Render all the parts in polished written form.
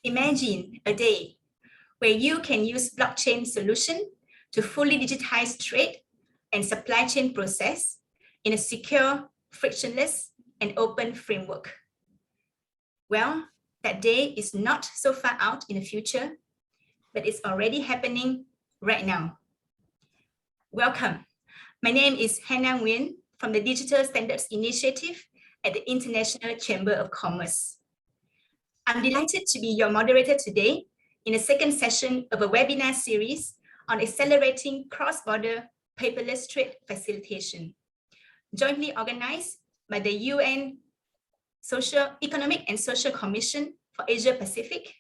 Imagine a day where you can use blockchain solution to fully digitize trade and supply chain process in a secure, frictionless, and open framework. Well, that day is not so far out in the future, but it's already happening right now. Welcome. My name is Hannah Nguyen from the Digital Standards Initiative at the International Chamber of Commerce. I'm delighted to be your moderator today in the second session of a webinar series on accelerating cross-border paperless trade facilitation, jointly organized by the UN Economic and Social Commission for Asia Pacific,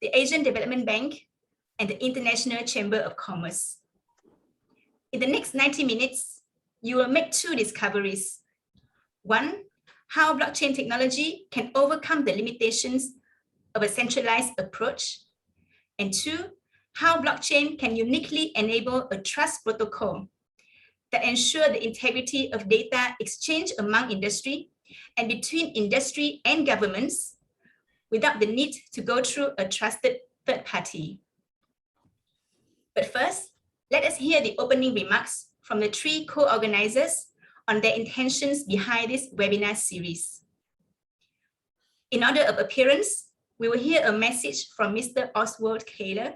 the Asian Development Bank, and the International Chamber of Commerce. In the next 90 minutes, you will make two discoveries. One, how blockchain technology can overcome the limitations of a centralized approach. And two, how blockchain can uniquely enable a trust protocol that ensures the integrity of data exchange among industry and between industry and governments without the need to go through a trusted third party. But first, let us hear the opening remarks from the three co-organizers on their intentions behind this webinar series. In order of appearance, we will hear a message from Mr. Oswald Kaler,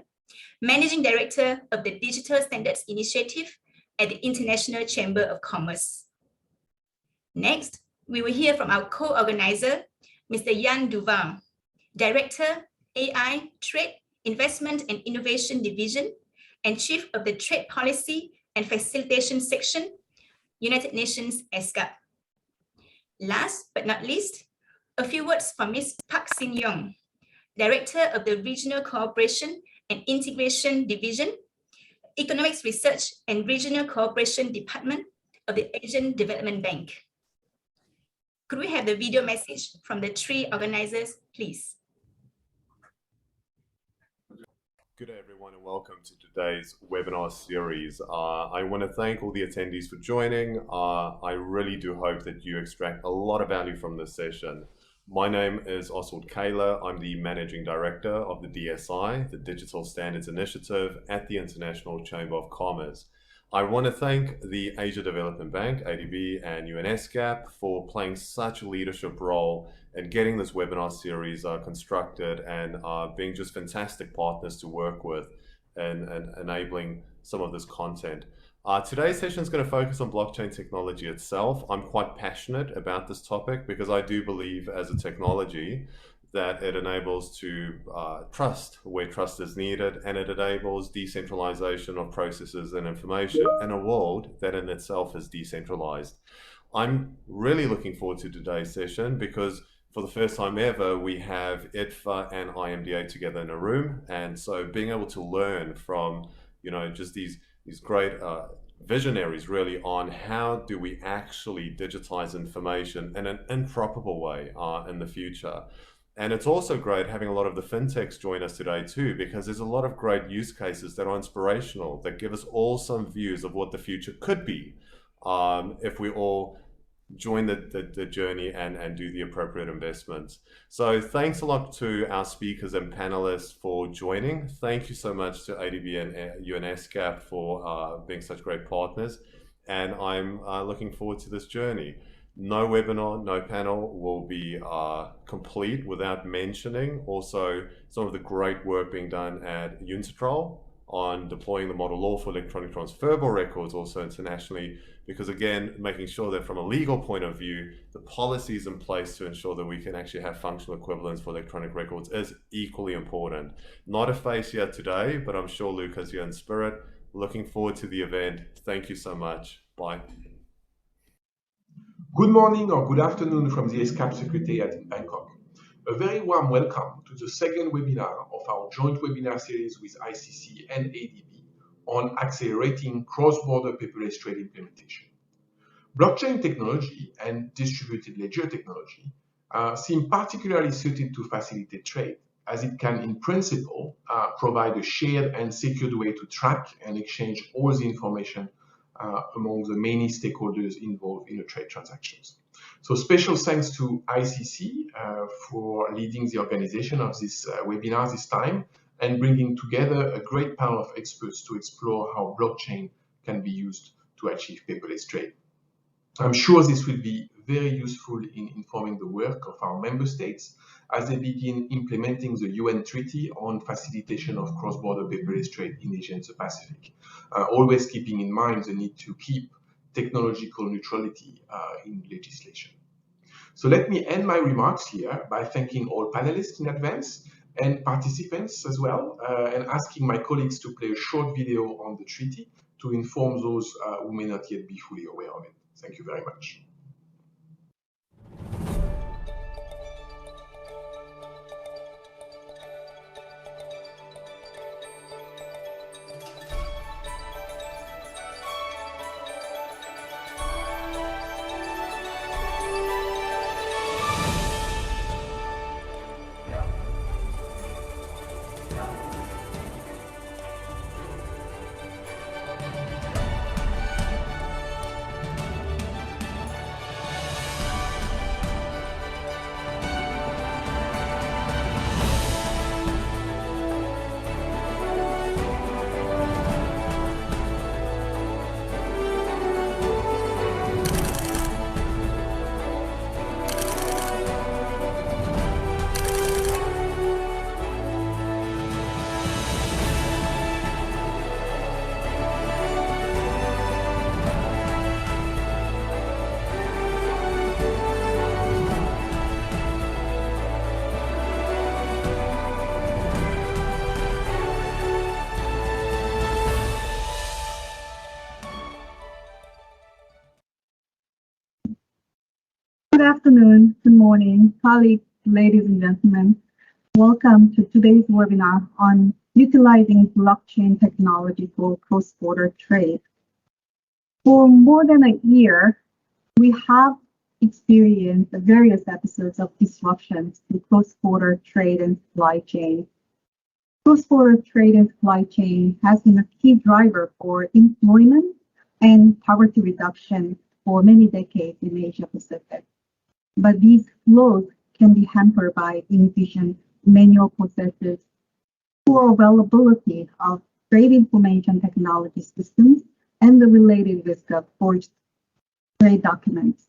Managing Director of the Digital Standards Initiative at the International Chamber of Commerce. Next, we will hear from our co-organizer, Mr. Jan Duval, Director, AI, Trade, Investment and Innovation Division, and Chief of the Trade Policy and Facilitation Section, United Nations ESCAP. Last but not least, a few words from Ms. Park Sin Yong, Director of the Regional Cooperation and Integration Division, Economics Research and Regional Cooperation Department of the Asian Development Bank. Could we have the video message from the three organizers, please? Good day, everyone, and welcome to today's webinar series. I want to thank all the attendees for joining. I really do hope that you extract a lot of value from this session. My name is Oswald Kaler. I'm the Managing Director of the DSI, the Digital Standards Initiative at the International Chamber of Commerce. I want to thank the Asia Development Bank, ADB, and ESCAP for playing such a leadership role in getting this webinar series constructed and being just fantastic partners to work with and enabling some of this content. Today's session is going to focus on blockchain technology itself. I'm quite passionate about this topic because I do believe as a technology that it enables to trust where trust is needed, and it enables decentralization of processes and information in a world that in itself is decentralized. I'm really looking forward to today's session because for the first time ever, we have ITFA and IMDA together in a room. And so being able to learn from, just these great visionaries really on how do we actually digitize information in an interoperable way in the future. And it's also great having a lot of the fintechs join us today too, because there's a lot of great use cases that are inspirational, that give us all some views of what the future could be if we all join the journey and do the appropriate investments. So thanks a lot to our speakers and panelists for joining. Thank you so much to ADB and ESCAP for being such great partners. And I'm looking forward to this journey. No webinar, no panel will be complete without mentioning also some of the great work being done at UNCITRAL on deploying the model law for electronic transferable records also internationally, because again, making sure that from a legal point of view, the policies in place to ensure that we can actually have functional equivalence for electronic records is equally important. Not a face here today, but I'm sure Luca's here in spirit. Looking forward to the event. Thank you so much. Bye. Good morning or good afternoon from the ESCAP Secretariat in Bangkok. A very warm welcome to the second webinar of our joint webinar series with ICC and ADB on accelerating cross-border paperless trade implementation. Blockchain technology and distributed ledger technology seem particularly suited to facilitate trade, as it can, in principle, provide a shared and secured way to track and exchange all the information among the many stakeholders involved in the trade transactions. So special thanks to ICC for leading the organization of this webinar this time and bringing together a great panel of experts to explore how blockchain can be used to achieve paperless trade. I'm sure this will be very useful in informing the work of our member states as they begin implementing the UN Treaty on facilitation of cross-border paperless trade in Asia and the Pacific, always keeping in mind the need to keep technological neutrality in legislation. So let me end my remarks here by thanking all panelists in advance and participants as well, and asking my colleagues to play a short video on the treaty to inform those who may not yet be fully aware of it. Thank you very much. Good afternoon, good morning, colleagues, ladies and gentlemen. Welcome to today's webinar on utilizing blockchain technology for cross-border trade. For more than a year, we have experienced various episodes of disruptions to cross-border trade and supply chain. Cross-border trade and supply chain has been a key driver for employment and poverty reduction for many decades in Asia Pacific. But these flows can be hampered by inefficient manual processes, poor availability of trade information technology systems, and the related risk of forged trade documents.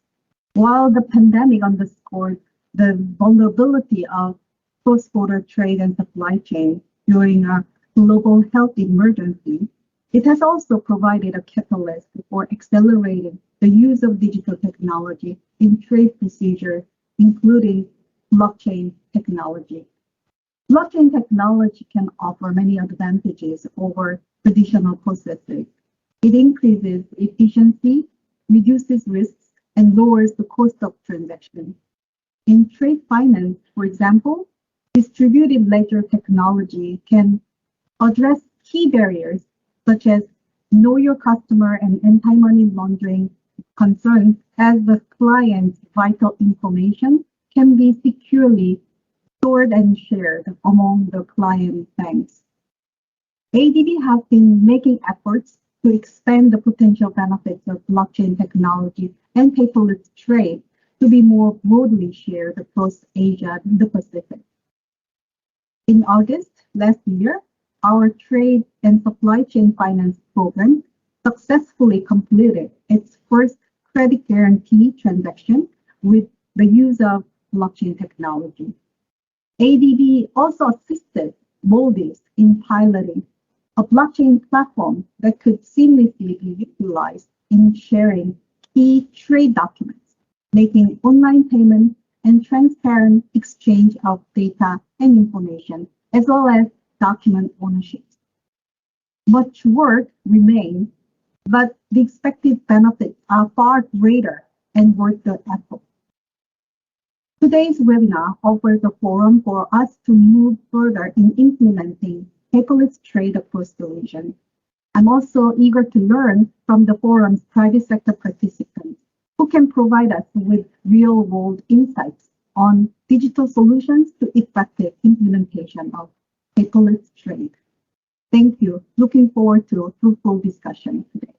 While the pandemic underscored the vulnerability of cross-border trade and supply chain during a global health emergency, it has also provided a catalyst for accelerating the use of digital technology in trade procedures, including blockchain technology. Blockchain technology can offer many advantages over traditional processes. It increases efficiency, reduces risks, and lowers the cost of transactions. In trade finance, for example, distributed ledger technology can address key barriers such as know your customer and anti-money laundering concerns, as the client's vital information can be securely stored and shared among the client banks. ADB has been making efforts to expand the potential benefits of blockchain technology and paperless trade to be more broadly shared across Asia and the Pacific. In August last year, our trade and supply chain finance program successfully completed its first credit guarantee transaction with the use of blockchain technology. ADB also assisted Maldives in piloting a blockchain platform that could seamlessly be utilized in sharing key trade documents, making online payment and transparent exchange of data and information, as well as document ownership. Much work remains, but the expected benefits are far greater and worth the effort. Today's webinar offers a forum for us to move further in implementing paperless trade across the region. I'm also eager to learn from the forum's private sector participants who can provide us with real-world insights on digital solutions to effective implementation of paperless trade. Thank you. Looking forward to a fruitful discussion today.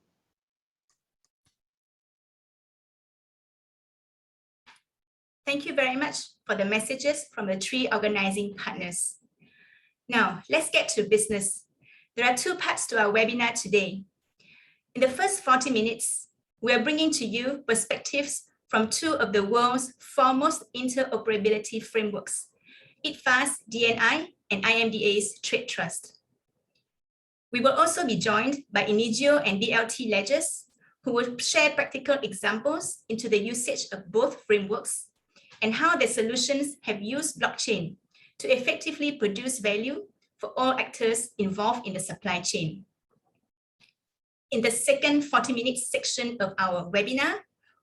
Thank you very much for the messages from the 3 organizing partners. Now, let's get to business. There are 2 parts to our webinar today. In the first 40 minutes, we are bringing to you perspectives from 2 of the world's foremost interoperability frameworks, ITFA's DNI and IMDA's TradeTrust. We will also be joined by Inigio and DLT ledgers, who will share practical examples into the usage of both frameworks and how their solutions have used blockchain to effectively produce value for all actors involved in the supply chain. In the second 40-minute section of our webinar,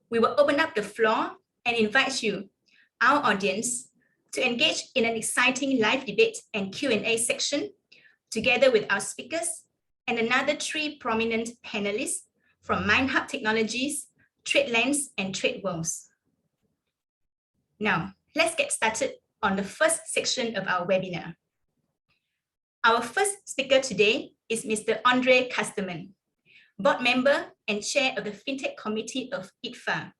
we will open up the floor and invite you, our audience, to engage in an exciting live debate and Q&A section together with our speakers and another 3 prominent panelists from MindHub Technologies, TradeLens, and TradeWorlds. Now, let's get started on the first section of our webinar. Our first speaker today is Mr. Andre Kasterman, board member and chair of the FinTech Committee of ITFA,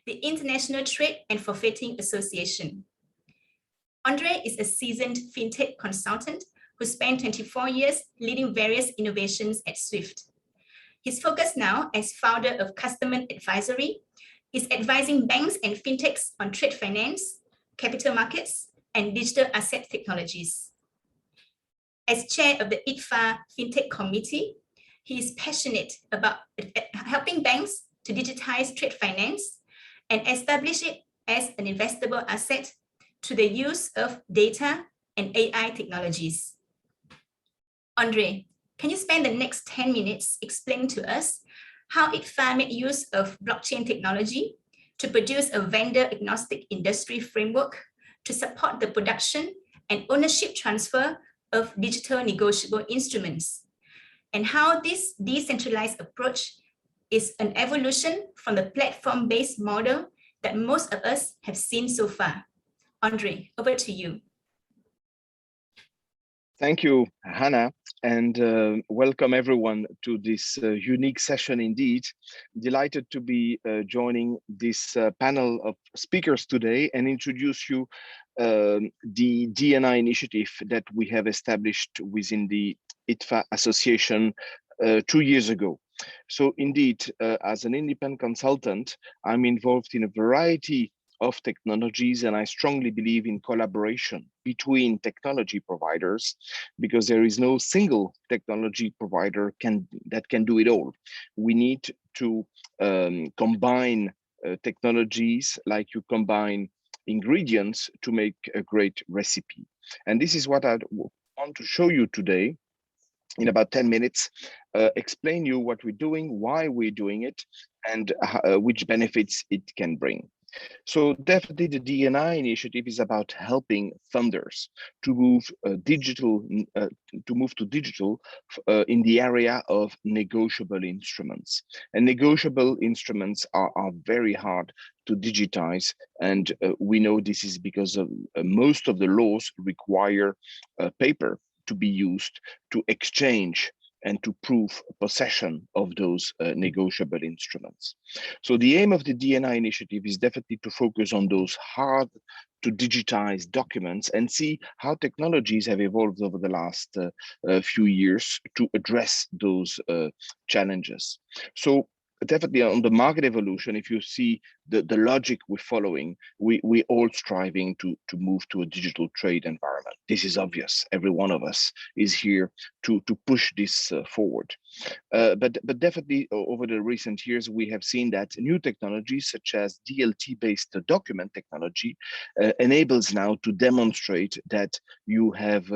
the International Trade and Forfeiting Association. Andre is a seasoned FinTech consultant who spent 24 years leading various innovations at Swift. His focus now as founder of Customer Advisory is advising banks and fintechs on trade finance, capital markets, and digital asset technologies. As chair of the ITFA FinTech Committee, he is passionate about helping banks to digitize trade finance and establish it as an investable asset through the use of data and AI technologies. Andre, can you spend the next 10 minutes explaining to us how ITFA made use of blockchain technology to produce a vendor-agnostic industry framework to support the production and ownership transfer of digital negotiable instruments, and how this decentralized approach is an evolution from the platform-based model that most of us have seen so far. Andre, over to you. Thank you, Hannah, and welcome everyone to this unique session indeed. Delighted to be joining this panel of speakers today and introduce you the DNI initiative that we have established within the ITFA Association 2 years ago. So indeed, as an independent consultant, I'm involved in a variety of technologies, and I strongly believe in collaboration between technology providers, because there is no single technology provider that can do it all. We need to combine technologies like you combine ingredients to make a great recipe. And this is what I want to show you today in about 10 minutes, explain you what we're doing, why we're doing it, and which benefits it can bring. So definitely the DNI initiative is about helping funders to move to digital in the area of negotiable instruments. And negotiable instruments are very hard to digitize, and we know this is because of most of the laws require paper to be used to exchange and to prove possession of those negotiable instruments. So the aim of the DNI initiative is definitely to focus on those hard to digitize documents and see how technologies have evolved over the last few years to address those challenges. So definitely on the market evolution, if you see the logic we're following, we're all striving to move to a digital trade environment. This is obvious. Every one of us is here to push this forward. But definitely over the recent years, we have seen that new technologies such as DLT-based document technology enables now to demonstrate that you have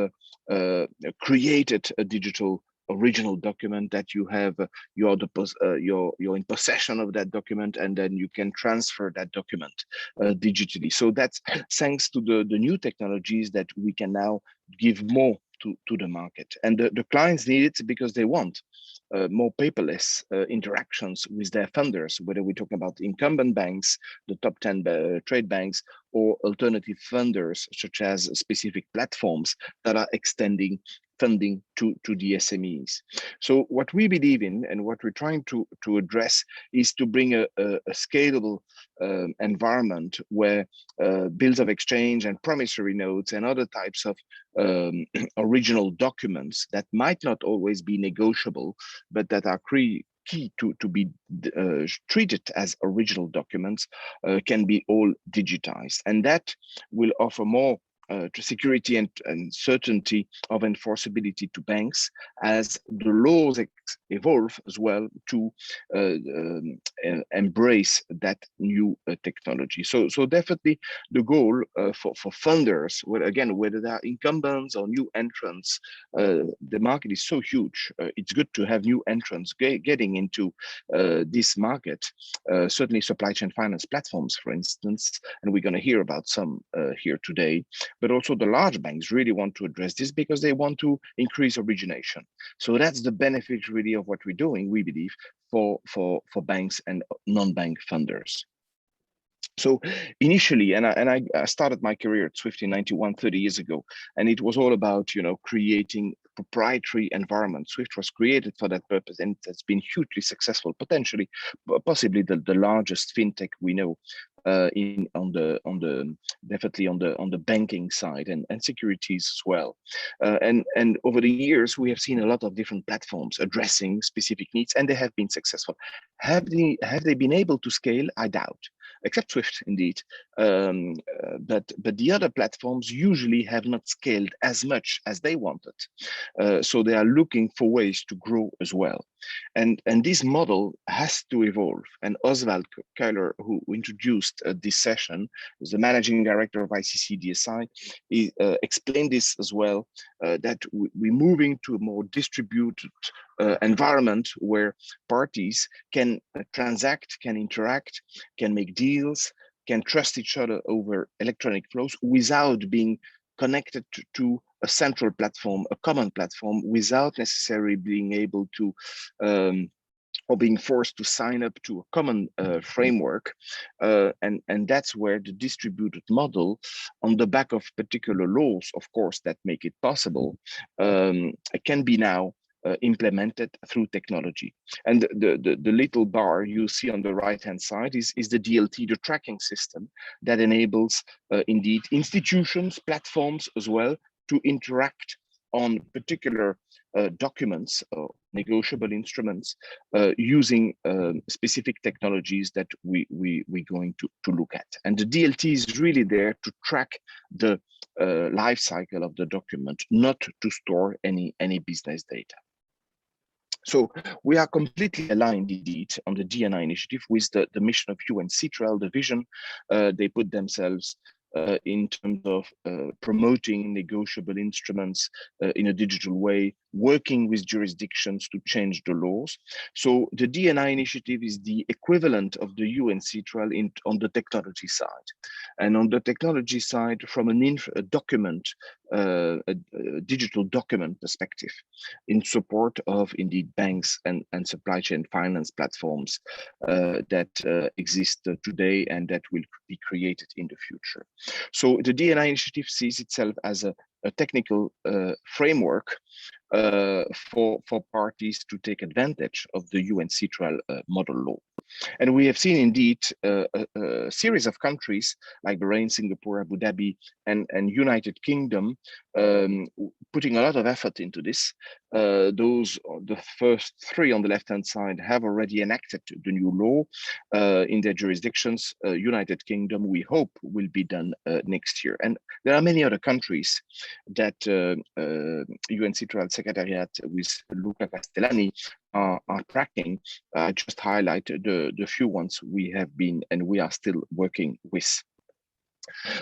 created a digital original document, that you have you're in possession of that document, and then you can transfer that document digitally. So that's thanks to the new technologies that we can now give more to the market, and the clients need it because they want more paperless interactions with their funders, whether we're talking about incumbent banks, the top 10 trade banks, or alternative funders such as specific platforms that are extending funding to the SMEs. So what we believe in and what we're trying to address is to bring a scalable environment where bills of exchange and promissory notes and other types of original documents that might not always be negotiable, but that are key to be treated as original documents can be all digitized. And that will offer more security and certainty of enforceability to banks as the laws evolve as well to embrace that new technology. So definitely the goal for funders, whether they are incumbents or new entrants, the market is so huge. It's good to have new entrants getting into this market. Certainly supply chain finance platforms, for instance, and we're going to hear about some here today. But also the large banks really want to address this because they want to increase origination. So that's the benefit really of what we're doing, we believe, for banks and non-bank funders. So initially, and I started my career at Swift in 91, 30 years ago, and it was all about, creating proprietary environment. Swift was created for that purpose, and it's been hugely successful, potentially, possibly the largest fintech we know definitely on the banking side and securities as well. And over the years, we have seen a lot of different platforms addressing specific needs, and they have been successful. Have they been able to scale? I doubt. Except Swift, indeed. But the other platforms usually have not scaled as much as they wanted. So they are looking for ways to grow as well. And this model has to evolve. And Oswald Keuler, who introduced this session, is the managing director of ICC DSI, he explained this as well, that we're moving to a more distributed environment where parties can transact, can interact, can make deals, can trust each other over electronic flows without being connected to a central platform, a common platform, without necessarily being able to or being forced to sign up to a common framework. And that's where the distributed model, on the back of particular laws, of course, that make it possible, can be now implemented through technology. And the little bar you see on the right-hand side is the DLT, the tracking system that enables indeed institutions, platforms as well, to interact on particular documents or negotiable instruments using specific technologies that we're going to look at. And the DLT is really there to track the life cycle of the document, not to store any business data. So we are completely aligned indeed on the DNI initiative with the mission of UNCTRAL, the vision they put themselves in terms of promoting negotiable instruments in a digital way, working with jurisdictions to change the laws. So the DNI initiative is the equivalent of the UNCTRAL on the technology side. And on the technology side, from a digital document perspective, in support of indeed banks and supply chain finance platforms that exist today and that will be created in the future. So the DNI initiative sees itself as a technical framework for parties to take advantage of the UNCTRAL model law. And we have seen indeed a series of countries like Bahrain, Singapore, Abu Dhabi, and United Kingdom putting a lot of effort into this. The first three on the left-hand side have already enacted the new law in their jurisdictions. United Kingdom, we hope, will be done next year. And there are many other countries that UNCTRAL Secretariat with Luca Castellani are tracking. I just highlight the few ones we have been and we are still working with.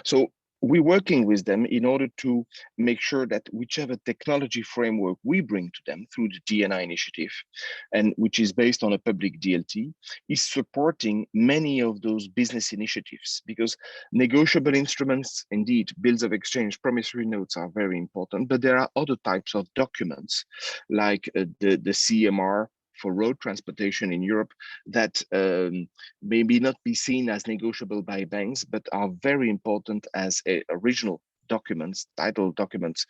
So we're working with them in order to make sure that whichever technology framework we bring to them through the DNI initiative, and which is based on a public DLT, is supporting many of those business initiatives, because negotiable instruments, indeed, bills of exchange, promissory notes are very important, but there are other types of documents like the CMR for road transportation in Europe that maybe not be seen as negotiable by banks, but are very important as original documents, title documents,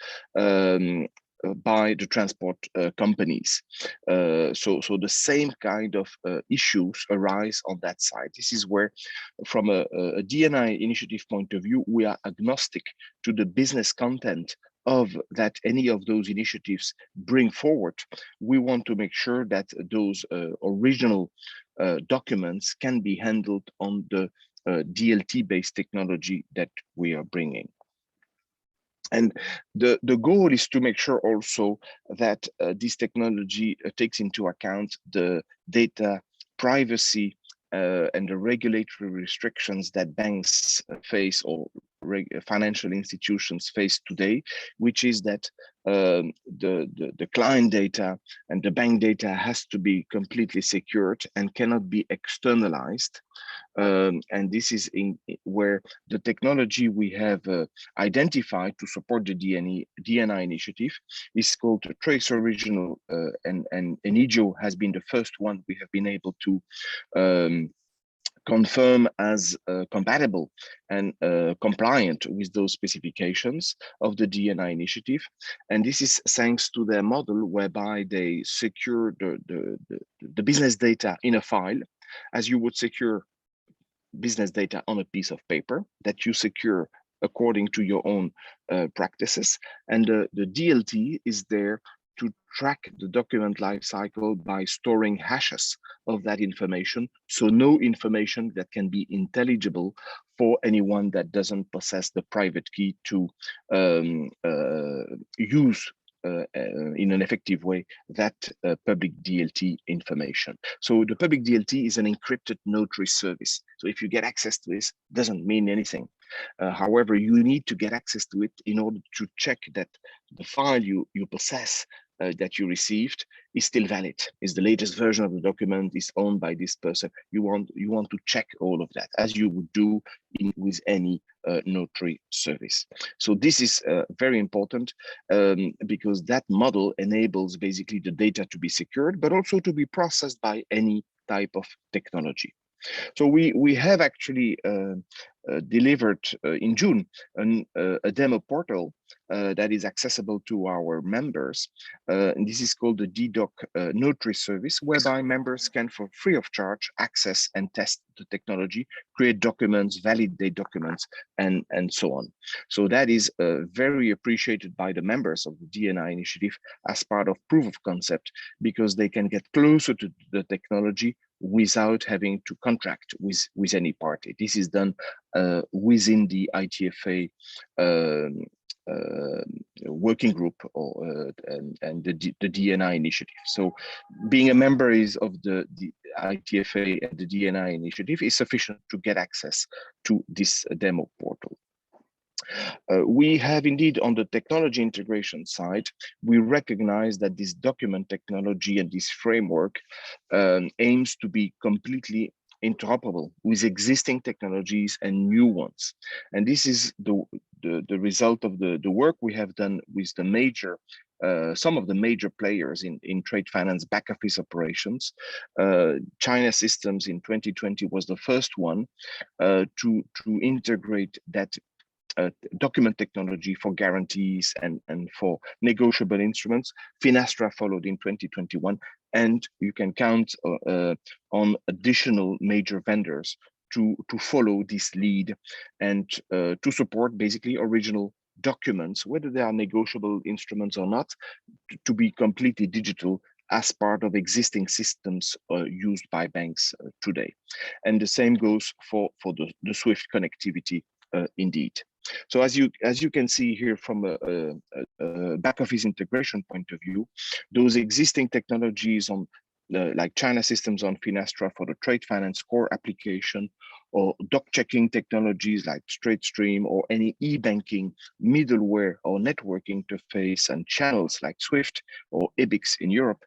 by the transport companies. So the same kind of issues arise on that side. This is where, from a DNI initiative point of view, we are agnostic to the business content of that any of those initiatives bring forward. We want to make sure that those original documents can be handled on the DLT-based technology that we are bringing. And the goal is to make sure also that this technology takes into account the data privacy and the regulatory restrictions that banks face or financial institutions face today, which is that the client data and the bank data has to be completely secured and cannot be externalized. And this is where the technology we have identified to support the DNI initiative is called Trace Original, and Enigio has been the first one we have been able to confirm as compatible and compliant with those specifications of the DNI initiative. And this is thanks to their model whereby they secure the business data in a file, as you would secure business data on a piece of paper that you secure according to your own practices. And the DLT is there to track the document lifecycle by storing hashes of that information. So no information that can be intelligible for anyone that doesn't possess the private key to use in an effective way that public DLT information. So the public DLT is an encrypted notary service. So if you get access to this, doesn't mean anything. However, you need to get access to it in order to check that the file you possess that you received is still valid, is the latest version of the document, is owned by this person. You want to check all of that, as you would do with any notary service. So this is very important because that model enables basically the data to be secured, but also to be processed by any type of technology. So we have actually delivered in June a demo portal that is accessible to our members. And this is called the DDoc Notary Service, whereby members can, for free of charge, access and test the technology, create documents, validate documents, and so on. So that is very appreciated by the members of the DNI initiative as part of proof of concept, because they can get closer to the technology without having to contract with any party. This is done within the ITFA working group and the DNI initiative. So being a member of the ITFA and the DNI initiative is sufficient to get access to this demo portal. We have indeed, on the technology integration side, we recognize that this document technology and this framework aims to be completely interoperable with existing technologies and new ones. And this is the result of the work we have done with the major some of the major players in trade finance back office operations. China Systems in 2020 was the first one to integrate that document technology for guarantees and for negotiable instruments. Finastra followed in 2021, and you can count on additional major vendors to follow this lead and to support basically original documents, whether they are negotiable instruments or not, to be completely digital as part of existing systems used by banks today. And the same goes for the SWIFT connectivity indeed. So as you can see here from a back office integration point of view, those existing technologies on like China Systems on Finastra for the trade finance core application, or doc checking technologies like StraightStream, or any e-banking middleware or network interface and channels like SWIFT or EBIX in Europe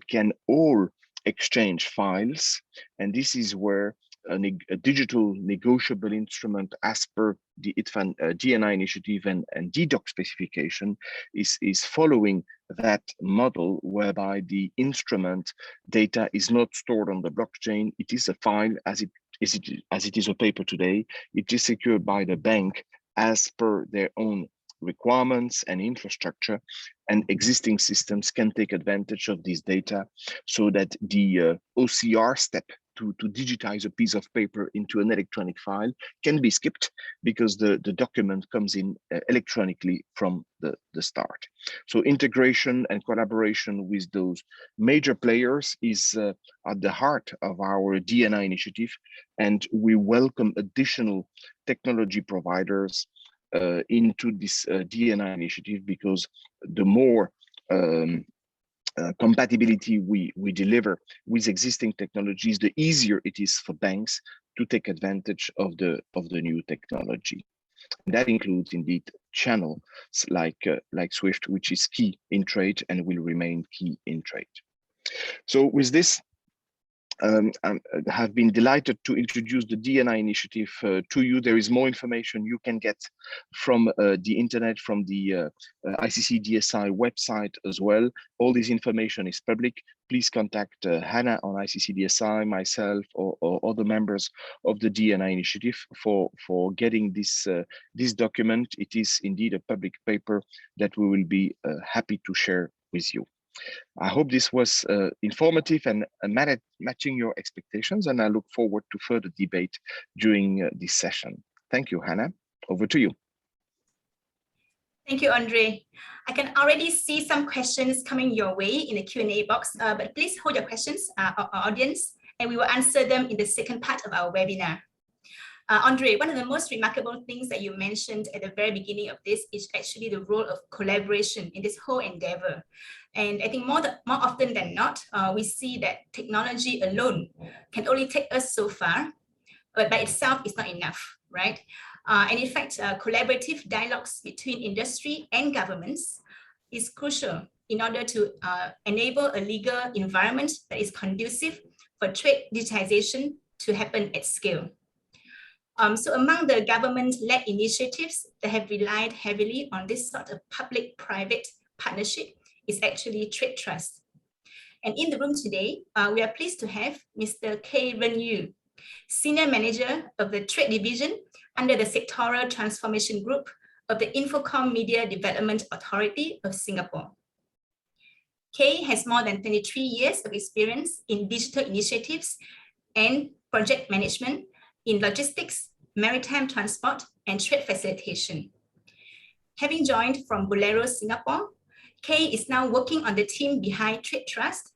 can all exchange files. And this is where a digital negotiable instrument as per the ITFA DNI initiative and DDoc specification is following that model, whereby the instrument data is not stored on the blockchain. It is a file as it is a paper today. It is secured by the bank as per their own requirements and infrastructure, and existing systems can take advantage of this data so that the OCR step to digitize a piece of paper into an electronic file can be skipped, because the document comes in electronically from the start. So integration and collaboration with those major players is at the heart of our DNI initiative, and we welcome additional technology providers into this DNI initiative, because the more compatibility we deliver with existing technologies, the easier it is for banks to take advantage of the new technology. And that includes indeed channels like SWIFT, which is key in trade and will remain key in trade. So with this, I have been delighted to introduce the DNI initiative to you. There is more information you can get from the internet, from the ICC DSI website as well. All this information is public. Please contact Hannah on ICC DSI, myself, or other members of the DNI initiative for getting this document. It is indeed a public paper that we will be happy to share with you. I hope this was informative and matching your expectations, and I look forward to further debate during this session. Thank you, Hannah. Over to you. Thank you, Andre. I can already see some questions coming your way in the Q&A box, but please hold your questions, our audience, and we will answer them in the second part of our webinar. Andre, one of the most remarkable things that you mentioned at the very beginning of this is actually the role of collaboration in this whole endeavor. And I think more often than not, we see that technology alone can only take us so far, but by itself is not enough, right? And in fact, collaborative dialogues between industry and governments is crucial in order to enable a legal environment that is conducive for trade digitization to happen at scale. So among the government-led initiatives that have relied heavily on this sort of public-private partnership is actually TradeTrust. And in the room today, we are pleased to have Mr. K. Ren Yu, Senior Manager of the Trade Division under the Sectoral Transformation Group of the Infocom Media Development Authority of Singapore. Kay has more than 23 years of experience in digital initiatives and project management in logistics, maritime transport, and trade facilitation. Having joined from Bolero, Singapore, Kay is now working on the team behind TradeTrust,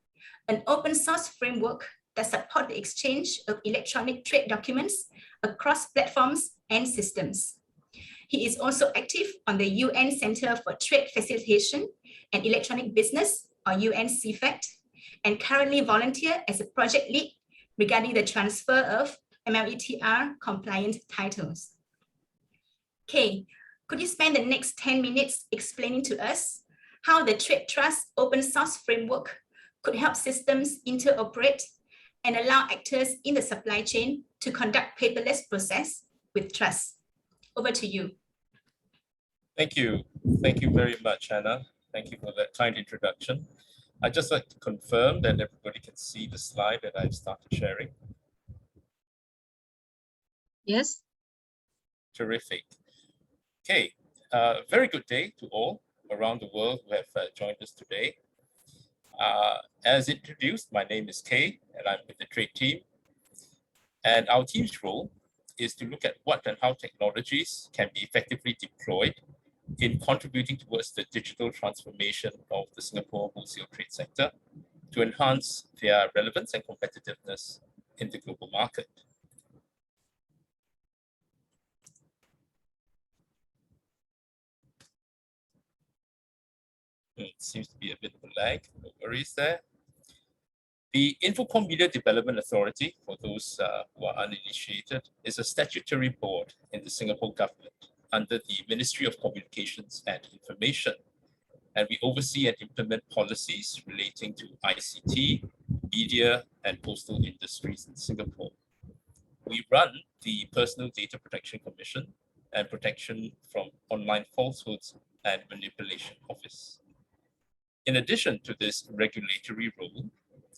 an open source framework that supports the exchange of electronic trade documents across platforms and systems. He is also active on the UN Center for Trade Facilitation and Electronic Business, or UNCFAT, and currently volunteer as a project lead regarding the transfer of MLETR compliant titles. Kay, could you spend the next 10 minutes explaining to us how the TradeTrust open source framework could help systems interoperate and allow actors in the supply chain to conduct paperless process with trust? Over to you. Thank you. Thank you very much, Hannah. Thank you for that kind introduction. I'd just like to confirm that everybody can see the slide that I've started sharing. Yes. Terrific. Okay, very good day to all around the world who have joined us today. As introduced, my name is Kay, and I'm with the trade team. And our team's role is to look at what and how technologies can be effectively deployed in contributing towards the digital transformation of the Singapore wholesale trade sector to enhance their relevance and competitiveness in the global market. It seems to be a bit of a lag, no worries there. The Infocom Media Development Authority, for those who are uninitiated, is a statutory board in the Singapore government under the Ministry of Communications and Information. And we oversee and implement policies relating to ICT, media, and postal industries in Singapore. We run the Personal Data Protection Commission and Protection from Online Falsehoods and Manipulation Office. In addition to this regulatory role,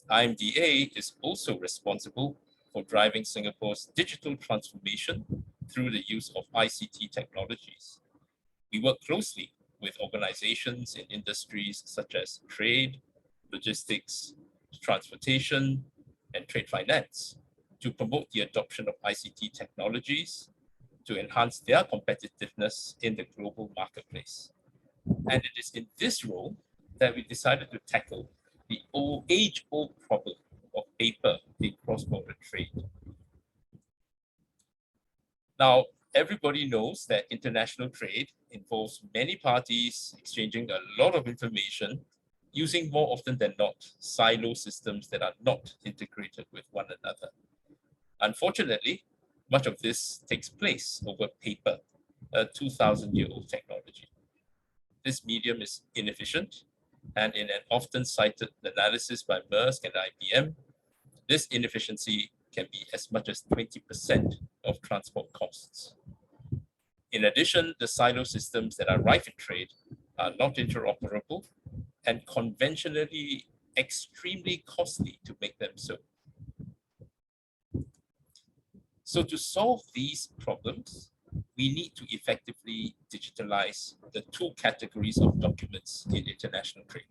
IMDA is also responsible for driving Singapore's digital transformation through the use of ICT technologies. We work closely with organizations in industries such as trade, logistics, transportation, and trade finance to promote the adoption of ICT technologies to enhance their competitiveness in the global marketplace. And it is in this role that we decided to tackle the age-old problem of paper in cross-border trade. Now, everybody knows that international trade involves many parties exchanging a lot of information, using more often than not silo systems that are not integrated with one another. Unfortunately, much of this takes place over paper, a 2,000-year-old technology. This medium is inefficient, and in an often cited analysis by Maersk and IBM, this inefficiency can be as much as 20% of transport costs. In addition, the silo systems that are rife in trade are not interoperable and conventionally extremely costly to make them so. So to solve these problems, we need to effectively digitalize the two categories of documents in international trade.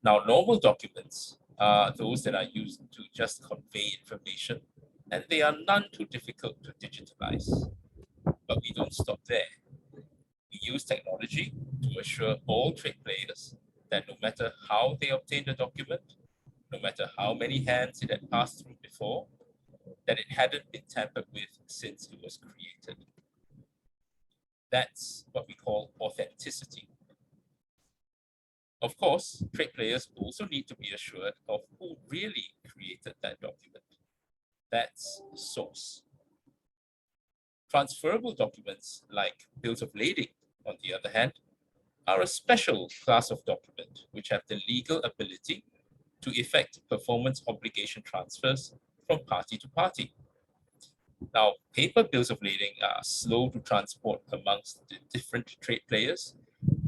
Now, normal documents are those that are used to just convey information, and they are none too difficult to digitalize. But we don't stop there. We use technology to assure all trade players that no matter how they obtain the document, no matter how many hands it had passed through before, that it hadn't been tampered with since it was created. That's what we call authenticity. Of course, trade players also need to be assured of who really created that document. That's source. Transferable documents like bills of lading, on the other hand, are a special class of document which have the legal ability to effect performance obligation transfers from party to party. Now, paper bills of lading are slow to transport amongst the different trade players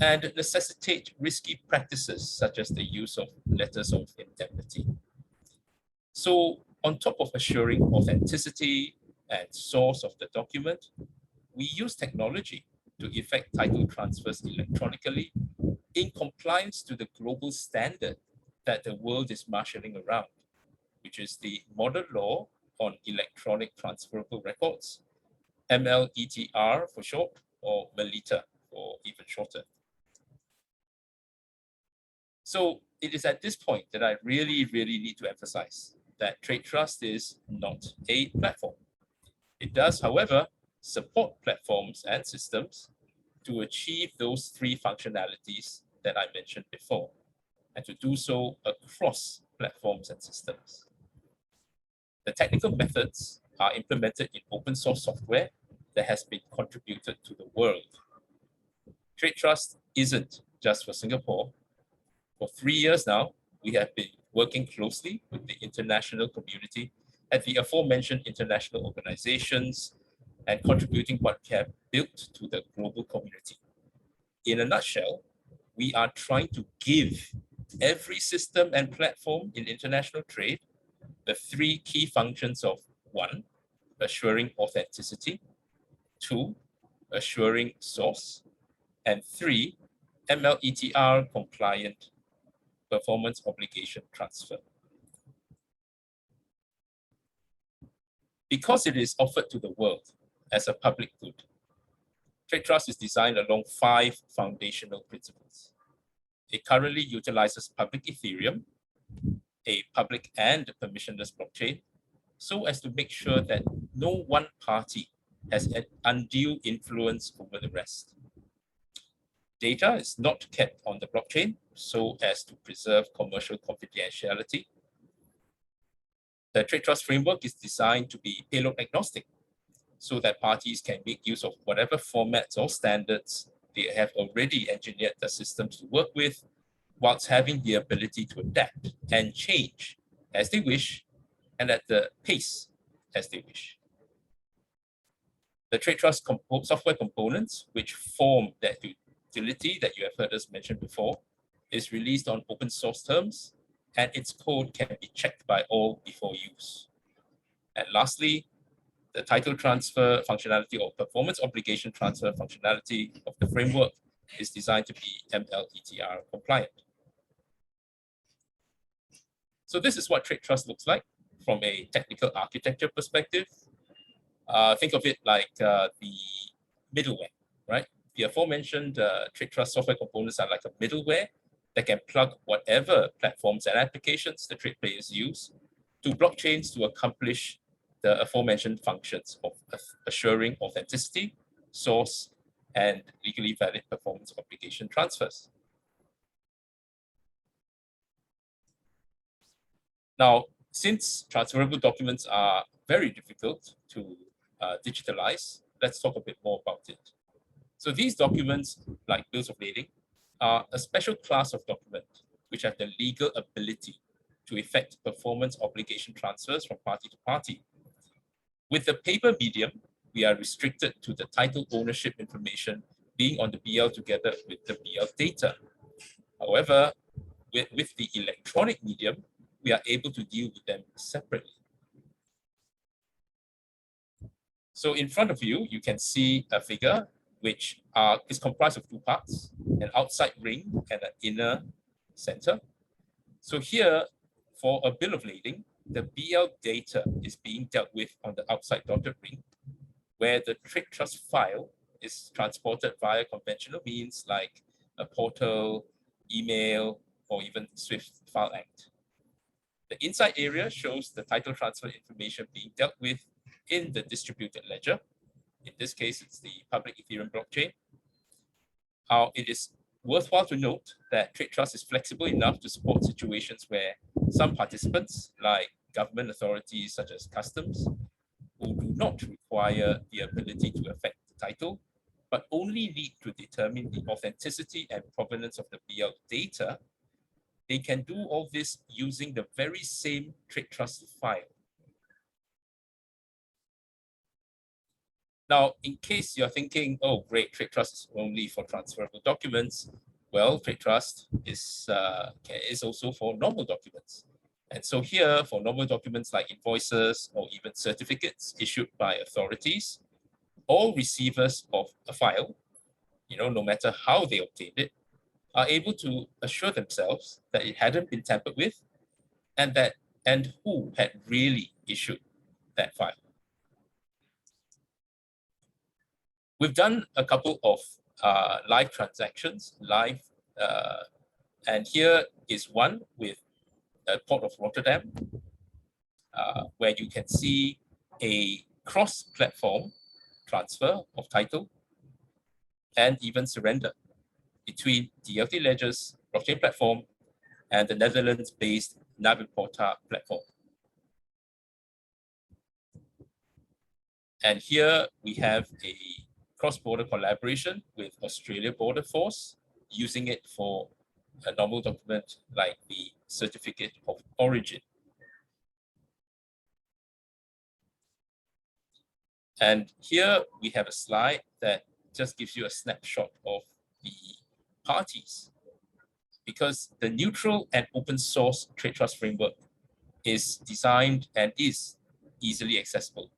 and necessitate risky practices such as the use of letters of indemnity. So, on top of assuring authenticity and source of the document, we use technology to effect title transfers electronically in compliance to the global standard that the world is marshalling around, which is the Modern Law on Electronic Transferable Records, MLETR for short, or MELITA for even shorter. So it is at this point that I really need to emphasize that TradeTrust is not a platform. It does, however, support platforms and systems to achieve those three functionalities that I mentioned before, and to do so across platforms and systems. The technical methods are implemented in open source software that has been contributed to the world. TradeTrust isn't just for Singapore. For 3 years now, we have been working closely with the international community at the aforementioned international organizations and contributing what we have built to the global community. In a nutshell, we are trying to give every system and platform in international trade the three key functions of 1, assuring authenticity, 2, assuring source, and 3, MLETR compliant performance obligation transfer. Because it is offered to the world as a public good, TradeTrust is designed along 5 foundational principles. It currently utilizes public Ethereum, a public and permissionless blockchain, so as to make sure that no one party has an undue influence over the rest. Data is not kept on the blockchain so as to preserve commercial confidentiality. The TradeTrust Framework is designed to be payload agnostic, so that parties can make use of whatever formats or standards they have already engineered the systems to work with, whilst having the ability to adapt and change as they wish and at the pace as they wish. The TradeTrust software components, which form that utility that you have heard us mention before, is released on open source terms, and its code can be checked by all before use. And lastly, The title transfer functionality or performance obligation transfer functionality of the framework is designed to be MLETR compliant. So this is what TradeTrust looks like from a technical architecture perspective. Think of it like the middleware, right? The aforementioned TradeTrust software components are like a middleware that can plug whatever platforms and applications the trade players use to blockchains to accomplish the aforementioned functions of assuring authenticity, source, and legally valid performance obligation transfers. Now, since transferable documents are very difficult to digitalize, let's talk a bit more about it. So these documents, like bills of lading, are a special class of document which have the legal ability to effect performance obligation transfers from party to party. With the paper medium, we are restricted to the title ownership information being on the BL together with the BL data. However, with the electronic medium, we are able to deal with them separately. So in front of you, you can see a figure which is comprised of two parts, an outside ring and an inner center. So here, for a bill of lading, the BL data is being dealt with on the outside dotted ring, where the TradeTrust file is transported via conventional means like a portal, email, or even Swift file act. The inside area shows the title transfer information being dealt with in the distributed ledger. In this case, it's the public Ethereum blockchain. It is worthwhile to note that TradeTrust is flexible enough to support situations where some participants, like government authorities such as customs, who do not require the ability to affect the title, but only need to determine the authenticity and provenance of the BL data, they can do all this using the very same TradeTrust file. Now, in case you're thinking, oh, great, TradeTrust is only for transferable documents, well, TradeTrust is also for normal documents. And so here, for normal documents like invoices or even certificates issued by authorities, all receivers of a file, no matter how they obtained it, are able to assure themselves that it hadn't been tampered with and who had really issued that file. We've done a couple of live transactions, and here is one with a Port of Rotterdam, where you can see a cross-platform transfer of title and even surrender between DLT Ledger's blockchain platform and the Netherlands-based Naviporta platform. And here we have a cross-border collaboration with Australia Border Force, using it for a normal document like the Certificate of Origin. And here we have a slide that just gives you a snapshot of the parties, because the neutral and open source TradeTrust framework is designed and is easily accessible.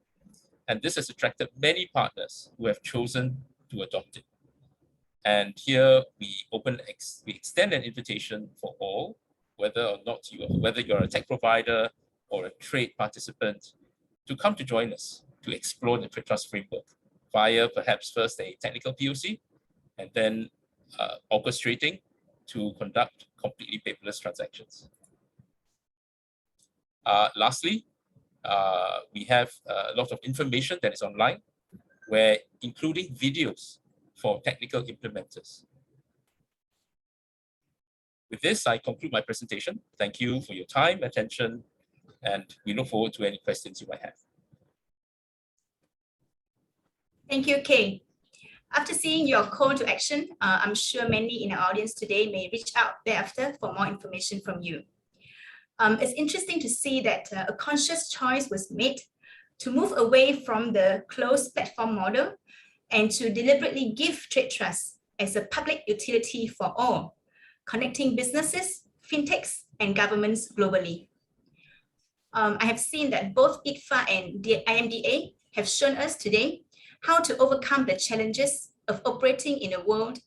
And this has attracted many partners who have chosen to adopt it. And here we extend an invitation for all, whether you're a tech provider or a trade participant, to come to join us to explore the TradeTrust framework via perhaps first a technical POC, and then orchestrating to conduct completely paperless transactions. Lastly, we have a lot of information that is online, including videos for technical implementers. With this, I conclude my presentation. Thank you for your time, attention, and we look forward to any questions you might have. Thank you, Kay. After seeing your call to action, I'm sure many in our audience today may reach out thereafter for more information from you. It's interesting to see that a conscious choice was made to move away from the closed platform model and to deliberately give TradeTrust as a public utility for all, connecting businesses, fintechs, and governments globally. I have seen that both ITFA and the IMDA have shown us today how to overcome the challenges of operating in a world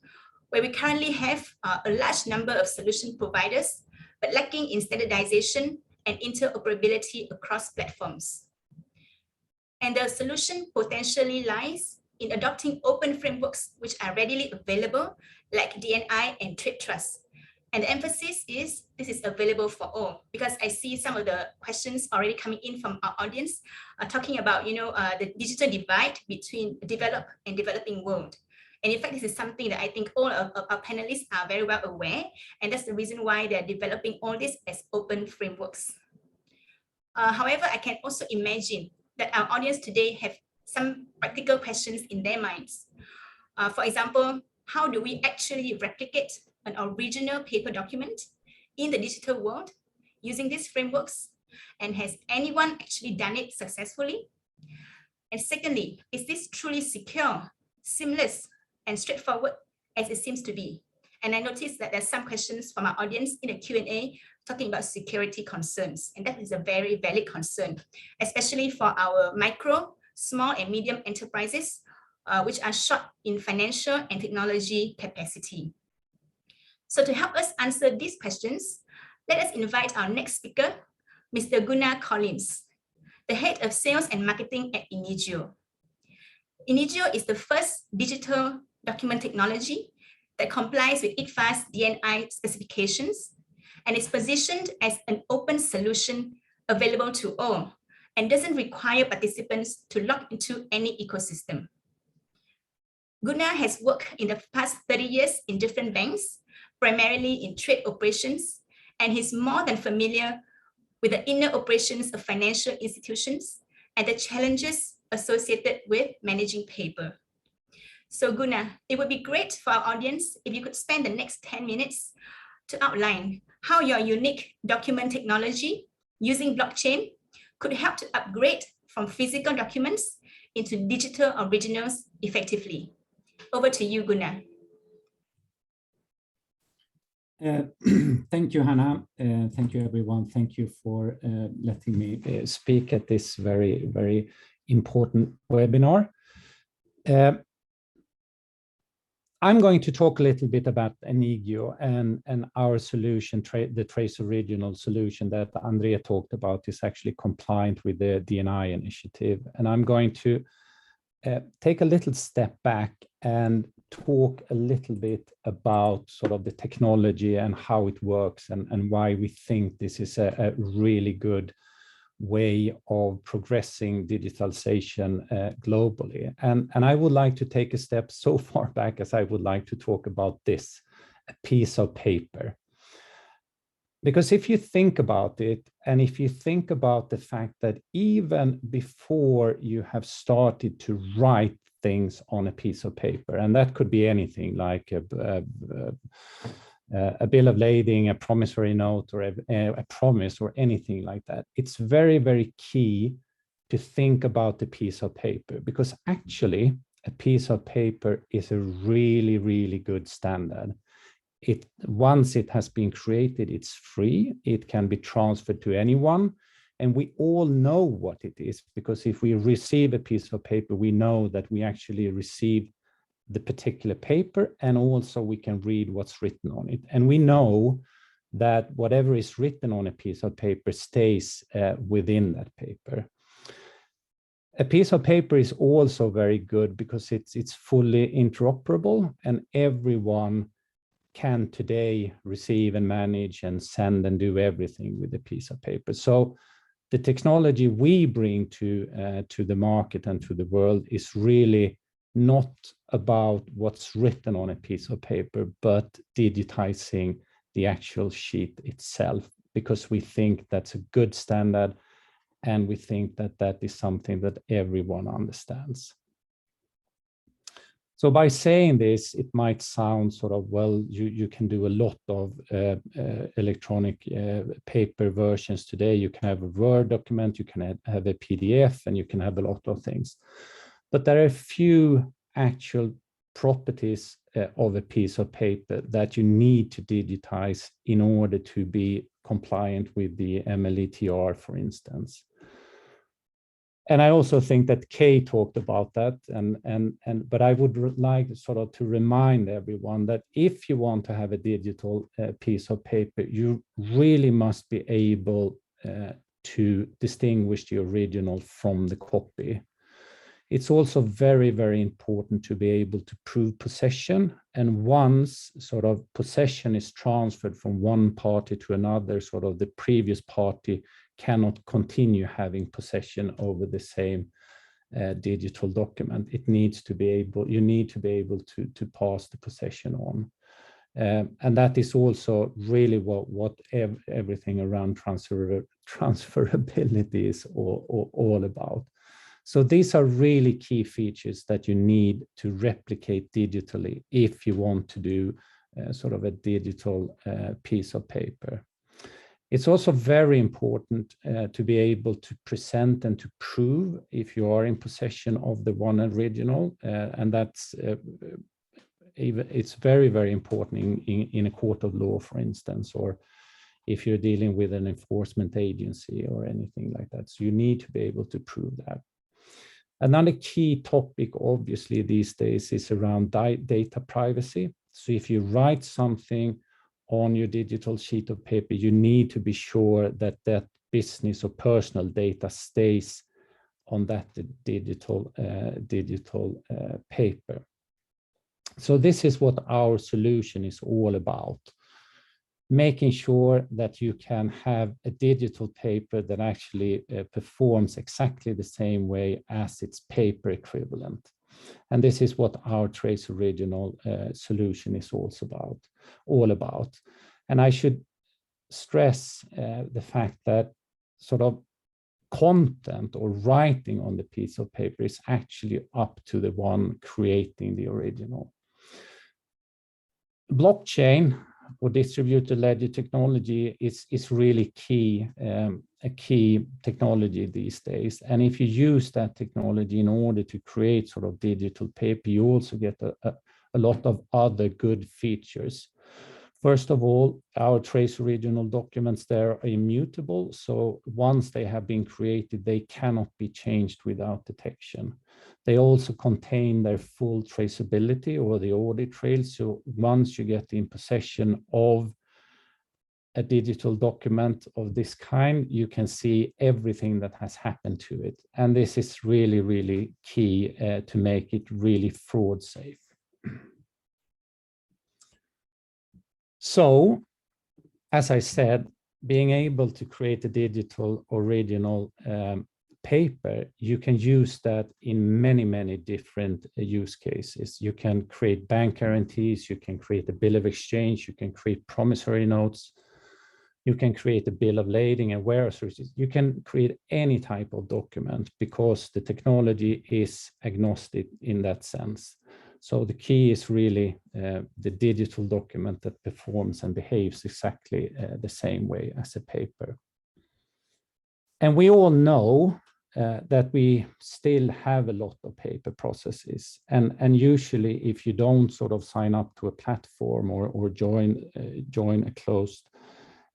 where we currently have a large number of solution providers, but lacking in standardization and interoperability across platforms. And the solution potentially lies in adopting open frameworks which are readily available, like DNI and TradeTrust. And the emphasis is this is available for all, because I see some of the questions already coming in from our audience talking about the digital divide between developed and developing world. And in fact, this is something that I think all of our panelists are very well aware, and that's the reason why they're developing all this as open frameworks. However, I can also imagine that our audience today have some practical questions in their minds. For example, how do we actually replicate an original paper document in the digital world using these frameworks? And has anyone actually done it successfully? And secondly, is this truly secure, seamless, and straightforward as it seems to be? And I noticed that there's some questions from our audience in the Q&A talking about security concerns. And that is a very valid concern, especially for our micro, small, and medium enterprises, which are short in financial and technology capacity. So to help us answer these questions, let us invite our next speaker, Mr. Gunnar Collins, the head of sales and marketing at Inigio. Inigio is the first digital document technology that complies with ITFA's DNI specifications and is positioned as an open solution available to all and doesn't require participants to log into any ecosystem. Gunnar has worked in the past 30 years in different banks, primarily in trade operations, and he's more than familiar with the inner operations of financial institutions and the challenges associated with managing paper. So Gunnar, it would be great for our audience if you could spend the next 10 minutes to outline how your unique document technology using blockchain could help to upgrade from physical documents into digital originals effectively. Over to you, Gunnar. Thank you, Hannah. Thank you, everyone. Thank you for letting me speak at this very, very important webinar. I'm going to talk a little bit about Inigio and our solution, the Trace Original solution that Andrea talked about is actually compliant with the DNI initiative. And I'm going to take a little step back and talk a little bit about sort of the technology and how it works and why we think this is a really good way of progressing digitalization globally. And I would like to take a step so far back as I would like to talk about this, a piece of paper. Because if you think about it, and if you think about the fact that even before you have started to write things on a piece of paper, and that could be anything like a bill of lading, a promissory note, or a promise, or anything like that. It's very, very key to think about the piece of paper, because actually a piece of paper is a really, really good standard. Once it has been created, it's free. It can be transferred to anyone. And we all know what it is, because if we receive a piece of paper, we know that we actually received the particular paper, and also we can read what's written on it. And we know that whatever is written on a piece of paper stays within that paper. A piece of paper is also very good because it's fully interoperable, and everyone can today receive and manage and send and do everything with a piece of paper. So the technology we bring to the market and to the world is really not about what's written on a piece of paper, but digitizing the actual sheet itself, because we think that's a good standard, and we think that that is something that everyone understands. So by saying this, it might sound sort of, well, you can do a lot of electronic paper versions today. You can have a Word document, you can have a PDF, and you can have a lot of things. But there are a few actual properties of a piece of paper that you need to digitize in order to be compliant with the MLETR, for instance. And I also think that Kay talked about that, but I would like sort of to remind everyone that if you want to have a digital piece of paper, you really must be able to distinguish the original from the copy. It's also very, very important to be able to prove possession. And once sort of possession is transferred from one party to another, sort of the previous party cannot continue having possession over the same digital document. It needs to be able, you need to be able to pass the possession on. And that is also really what everything around transferability is all about. So these are really key features that you need to replicate digitally if you want to do sort of a digital piece of paper. It's also very important to be able to present and to prove if you are in possession of the one original, and that's it's very, very important in a court of law, for instance, or if you're dealing with an enforcement agency or anything like that. So you need to be able to prove that. Another key topic, obviously, these days is around data privacy. So if you write something on your digital sheet of paper, you need to be sure that that business or personal data stays on that digital paper. So this is what our solution is all about. Making sure that you can have a digital paper that actually performs exactly the same way as its paper equivalent. And this is what our Trace Original solution is also all about. And I should stress the fact that sort of content or writing on the piece of paper is actually up to the one creating the original. Blockchain or distributed ledger technology is really key, a key technology these days. And if you use that technology in order to create sort of digital paper, you also get a lot of other good features. First of all, our Trace Original documents there are immutable. So once they have been created, they cannot be changed without detection. They also contain their full traceability or the audit trail. So once you get in possession of a digital document of this kind, you can see everything that has happened to it. And this is really, really key to make it really fraud safe. So, as I said, being able to create a digital original paper, you can use that in many, many different use cases. You can create bank guarantees, you can create a bill of exchange, you can create promissory notes, you can create a bill of lading and warehouse services. You can create any type of document because the technology is agnostic in that sense. So the key is really the digital document that performs and behaves exactly the same way as a paper. And we all know that we still have a lot of paper processes. And usually if you don't sort of sign up to a platform or join a closed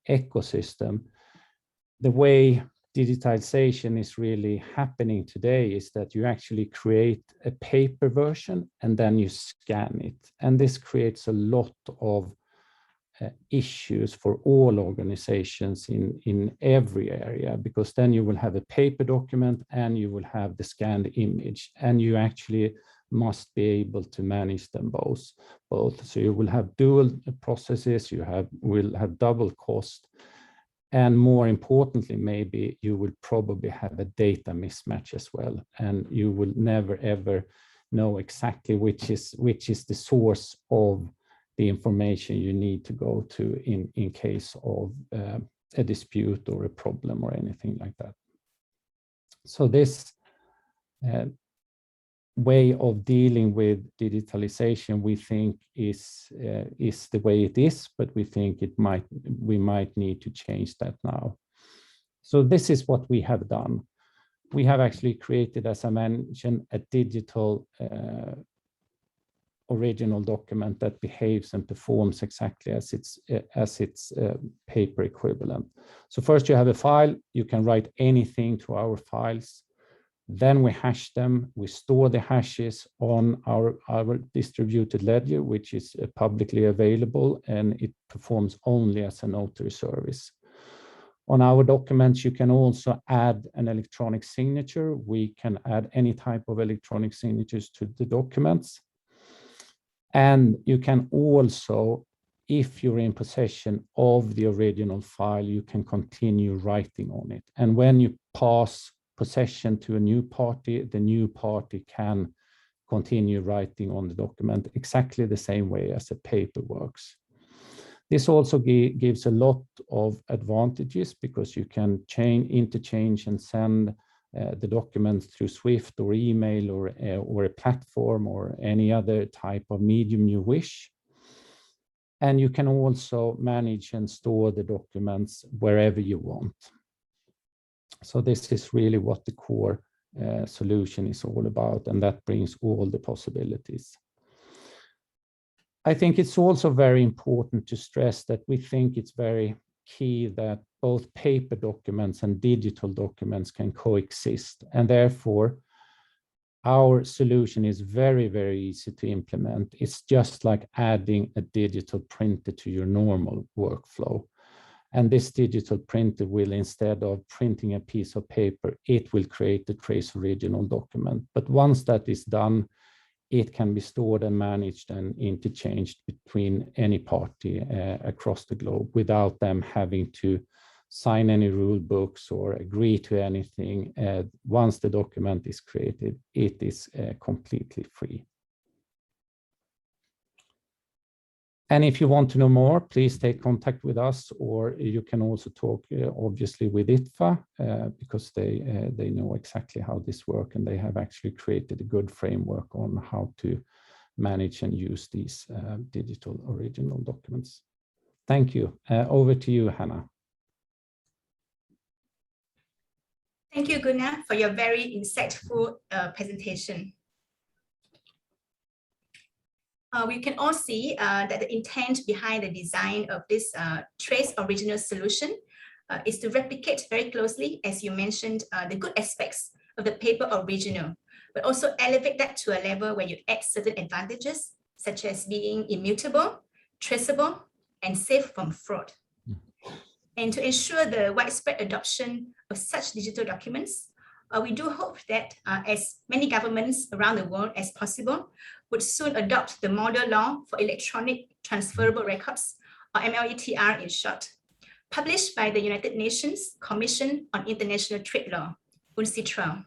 ecosystem, the way digitization is really happening today is that you actually create a paper version and then you scan it. And this creates a lot of issues for all organizations in every area, because then you will have a paper document and you will have the scanned image, and you actually must be able to manage them both. So you will have dual processes, will have double cost. And more importantly, maybe you will probably have a data mismatch as well. And you will never, ever know exactly which is the source of the information you need to go to in case of a dispute or a problem or anything like that. So this way of dealing with digitalization, we think is the way it is, but we think we might need to change that now. So this is what we have done. We have actually created, as I mentioned, a digital original document that behaves and performs exactly as its paper equivalent. So first you have a file. You can write anything to our files. Then we hash them, we store the hashes on our distributed ledger, which is publicly available, and it performs only as a notary service. On our documents, you can also add an electronic signature. We can add any type of electronic signatures to the documents. And you can also, if you're in possession of the original file, you can continue writing on it. And when you pass possession to a new party, the new party can continue writing on the document exactly the same way as a paper works. This also gives a lot of advantages because you can interchange and send the documents through Swift or email or a platform or any other type of medium you wish. And you can also manage and store the documents wherever you want. So this is really what the core solution is all about, and that brings all the possibilities. I think it's also very important to stress that we think it's very key that both paper documents and digital documents can coexist, and therefore our solution is very, very easy to implement. It's just like adding a digital printer to your normal workflow. And this digital printer will, instead of printing a piece of paper, it will create the trace original document. But once that is done, it can be stored and managed and interchanged between any party across the globe without them having to sign any rule books or agree to anything. Once the document is created, it is completely free. And if you want to know more, please take contact with us, or you can also talk obviously with ITFA because they know exactly how this works, and they have actually created a good framework on how to manage and use these digital original documents. Thank you. Over to you, Hannah. Thank you, Gunnar, for your very insightful presentation. We can all see that the intent behind the design of this trace original solution is to replicate very closely, as you mentioned, the good aspects of the paper original, but also elevate that to a level where you add certain advantages, such as being immutable, traceable, and safe from fraud. And to ensure the widespread adoption of such digital documents, we do hope that as many governments around the world as possible would soon adopt the model law for electronic transferable records, or MLETR in short, published by the United Nations Commission on International Trade Law, UNCITRAL.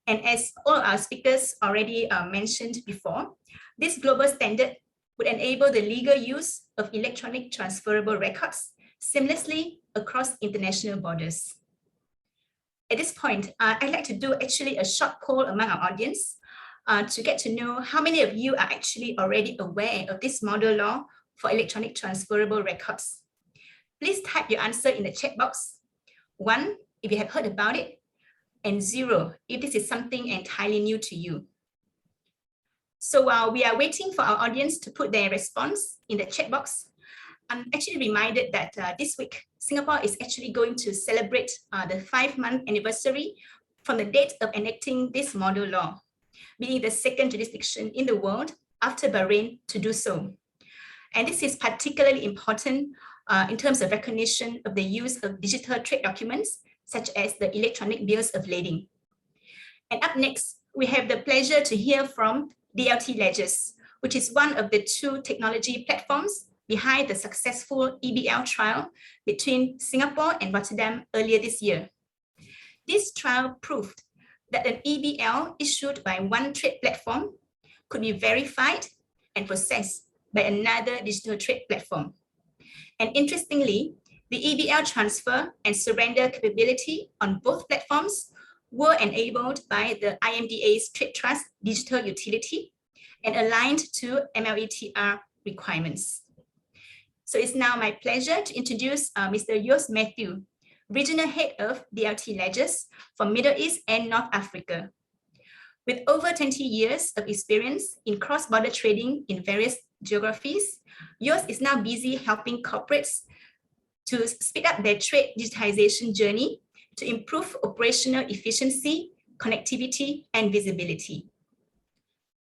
And as all our speakers already mentioned before, this global standard would enable the legal use of electronic transferable records seamlessly across international borders. At this point, I'd like to do actually a short poll among our audience to get to know how many of you are actually already aware of this model law for electronic transferable records. Please type your answer in the chat box. 1, if you have heard about it, and 0, if this is something entirely new to you. So while we are waiting for our audience to put their response in the chat box, I'm actually reminded that this week, Singapore is actually going to celebrate the 5-month anniversary from the date of enacting this model law, being the second jurisdiction in the world after Bahrain to do so. And this is particularly important in terms of recognition of the use of digital trade documents, such as the electronic bills of lading. And up next, we have the pleasure to hear from DLT Ledgers, which is one of the 2 technology platforms behind the successful EBL trial between Singapore and Rotterdam earlier this year. This trial proved that an EBL issued by one trade platform could be verified and processed by another digital trade platform. And interestingly, the EBL transfer and surrender capability on both platforms were enabled by the IMDA's TradeTrust digital utility and aligned to MLETR requirements. So it's now my pleasure to introduce Mr. Joost Matthew, Regional Head of DLT Ledgers for Middle East and North Africa. With over 20 years of experience in cross-border trading in various geographies, Joost is now busy helping corporates to speed up their trade digitization journey to improve operational efficiency connectivity, and visibility.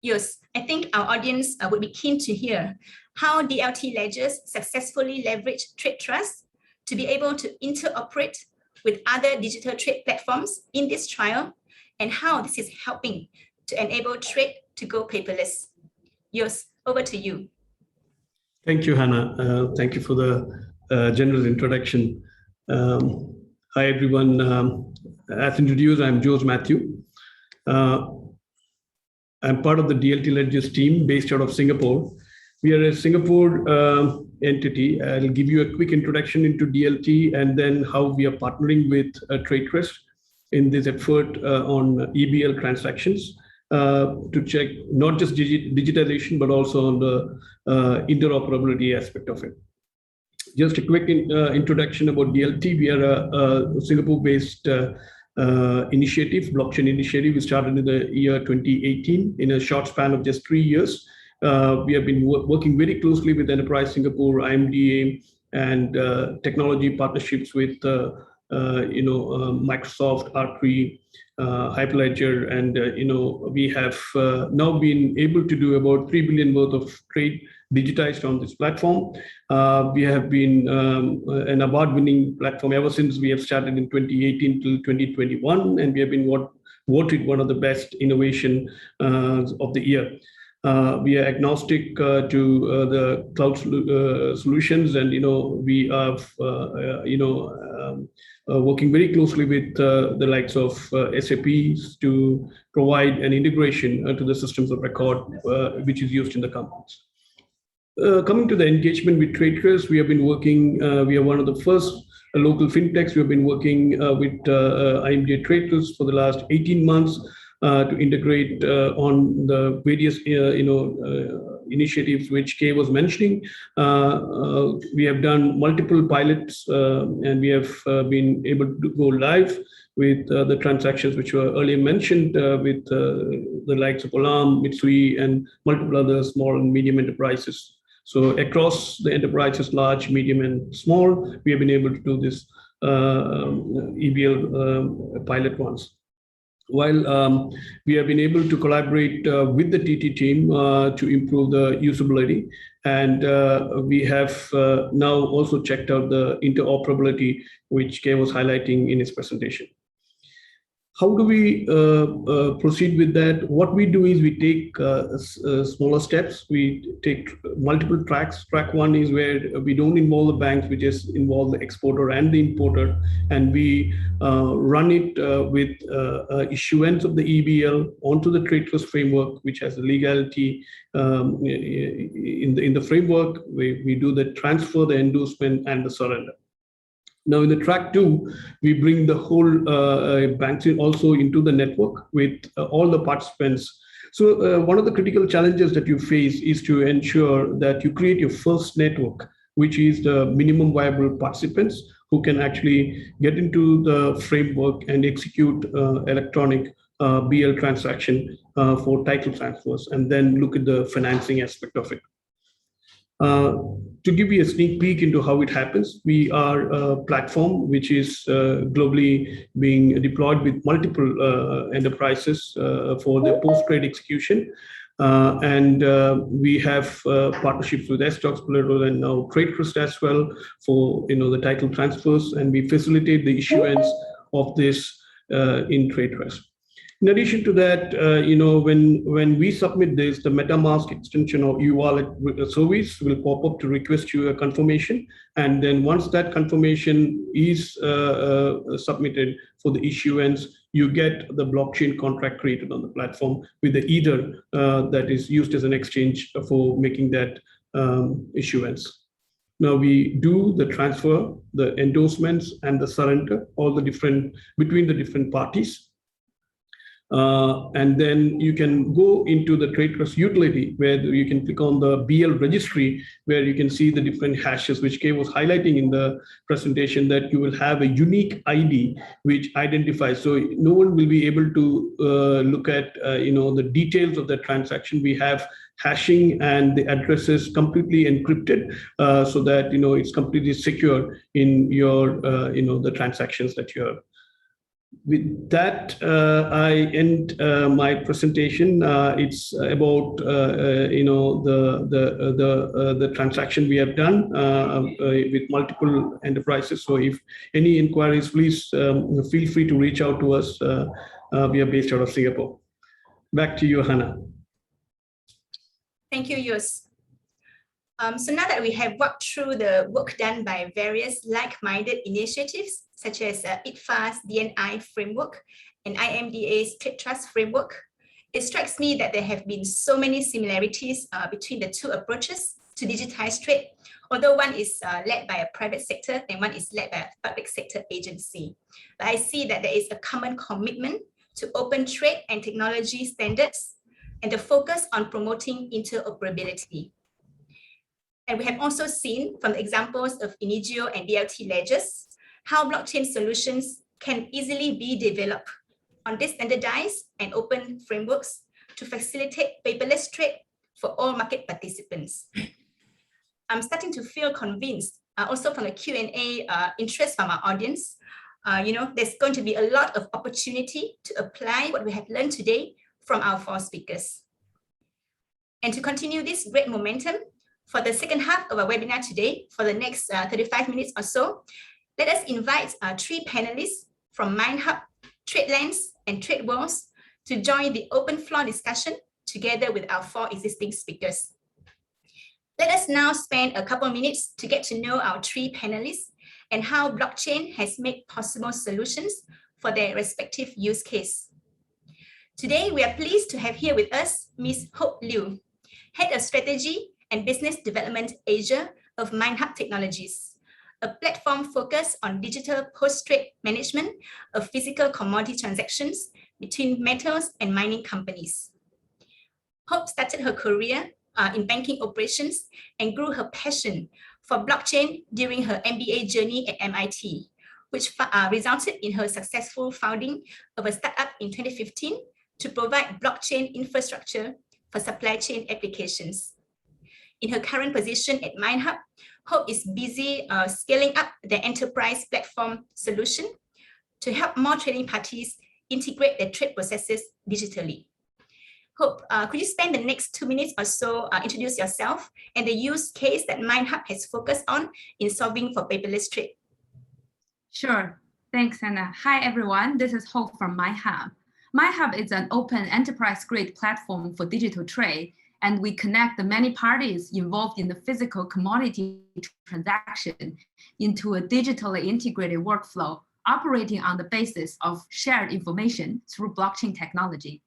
Yes, I think our audience would be keen to hear how DLT ledgers successfully leverage TradeTrust to be able to interoperate with other digital trade platforms in this trial, and how this is helping to enable trade to go paperless. Yes, over to you. Thank you, Hannah. Thank you for the generous introduction. Hi, everyone. As introduced, I'm Jose Matthew. I'm part of the DLT Ledgers team based out of Singapore. We are a Singapore entity. I'll give you a quick introduction into DLT and then how we are partnering with TradeTrust in this effort on EBL transactions to check not just digitalization, but also on the interoperability aspect of it. Just a quick introduction about DLT. We are a Singapore-based initiative, blockchain initiative. We started in the year 2018 in a short span of just 3 years. We have been working very closely with Enterprise Singapore, IMDA, and technology partnerships with Microsoft, R3, Hyperledger, and we have now been able to do about 3 billion worth of trade digitized on this platform. We have been an award-winning platform ever since we have started in 2018 till 2021, and we have been voted one of the best innovation of the year. We are agnostic to the cloud solutions, and we are working very closely with the likes of SAPs to provide an integration to the systems of record which is used in the companies. Coming to the engagement with TradeTrust, we have been working. We are one of the first local fintechs. We have been working with IMDA TradeTrust for the last 18 months. To integrate on the various initiatives which Kay was mentioning. We have done multiple pilots and we have been able to go live with the transactions which were earlier mentioned with the likes of Olam, Mitsui, and multiple other small and medium enterprises. So across the enterprises, large, medium, and small, we have been able to do this EBL pilot ones. While we have been able to collaborate with the TT team to improve the usability, and we have now also checked out the interoperability, which Kay was highlighting in his presentation. How do we proceed with that? What we do is we take smaller steps. We take multiple tracks. Track one is where we don't involve the banks, we just involve the exporter and the importer, and we run it with issuance of the EBL onto the TradeTrust framework, which has the legality in the framework. We do the transfer, the endorsement, and the surrender. Now in the track two, we bring the whole banks also into the network with all the participants. So one of the critical challenges that you face is to ensure that you create your first network, which is the minimum viable participants who can actually get into the framework and execute electronic BL transaction for title transfers, and then look at the financing aspect of it. To give you a sneak peek into how it happens, we are a platform which is globally being deployed with multiple enterprises for the post-trade execution. And we have partnerships with Stocks, Polaro, and now TradeTrust as well for the title transfers, and we facilitate the issuance of this in TradeTrust. In addition to that, when we submit this, the MetaMask extension or e-wallet service will pop up to request you a confirmation. And then once that confirmation is submitted for the issuance, you get the blockchain contract created on the platform with the Ether that is used as an exchange for making that issuance. Now we do the transfer, the endorsements, and the surrender, all the different between the different parties. And then you can go into the TradeTrust utility where you can click on the BL registry, where you can see the different hashes, which Kay was highlighting in the presentation, that you will have a unique ID which identifies. So no one will be able to look at the details of the transaction. We have hashing and the addresses completely encrypted so that it's completely secure in your the transactions that you have. With that, I end my presentation. It's about the transaction we have done with multiple enterprises. So if any inquiries, please feel free to reach out to us. We are based out of Singapore. Back to you, Hannah. Thank you, Yus. So now that we have walked through the work done by various like-minded initiatives, such as ITFA's DNI Framework and IMDA's TradeTrust Framework, it strikes me that there have been so many similarities between the two approaches to digitize trade, although one is led by a private sector and one is led by a public sector agency. But I see that there is a common commitment to open trade and technology standards and the focus on promoting interoperability. And we have also seen from the examples of Inigio and DLT ledgers, how blockchain solutions can easily be developed on these standardized and open frameworks to facilitate paperless trade for all market participants. I'm starting to feel convinced, also from the Q&A interest from our audience, there's going to be a lot of opportunity to apply what we have learned today from our 4 speakers. And to continue this great momentum, for the second half of our webinar today, for the next 35 minutes or so, let us invite 3 panelists from MindHub, TradeLens, and TradeWorlds to join the open floor discussion together with our 4 existing speakers. Let us now spend a couple minutes to get to know our 3 panelists and how blockchain has made possible solutions for their respective use case. Today, we are pleased to have here with us Ms. Hope Liu, Head of Strategy and Business Development Asia of MindHub Technologies, a platform focused on digital post-trade management of physical commodity transactions between metals and mining companies. Hope started her career in banking operations and grew her passion for blockchain during her MBA journey at MIT, which resulted in her successful founding of a startup in 2015 to provide blockchain infrastructure for supply chain applications. In her current position at MindHub, Hope is busy scaling up the enterprise platform solution to help more trading parties integrate their trade processes digitally. Hope, could you spend the next 2 minutes or so introduce yourself and the use case that MindHub has focused on in solving for paperless trade? Sure. Thanks, Anna. Hi, everyone. This is Hope from MindHub. MindHub is an open enterprise-grade platform for digital trade, and we connect the many parties involved in the physical commodity transaction into a digitally integrated workflow operating on the basis of shared information through blockchain technology.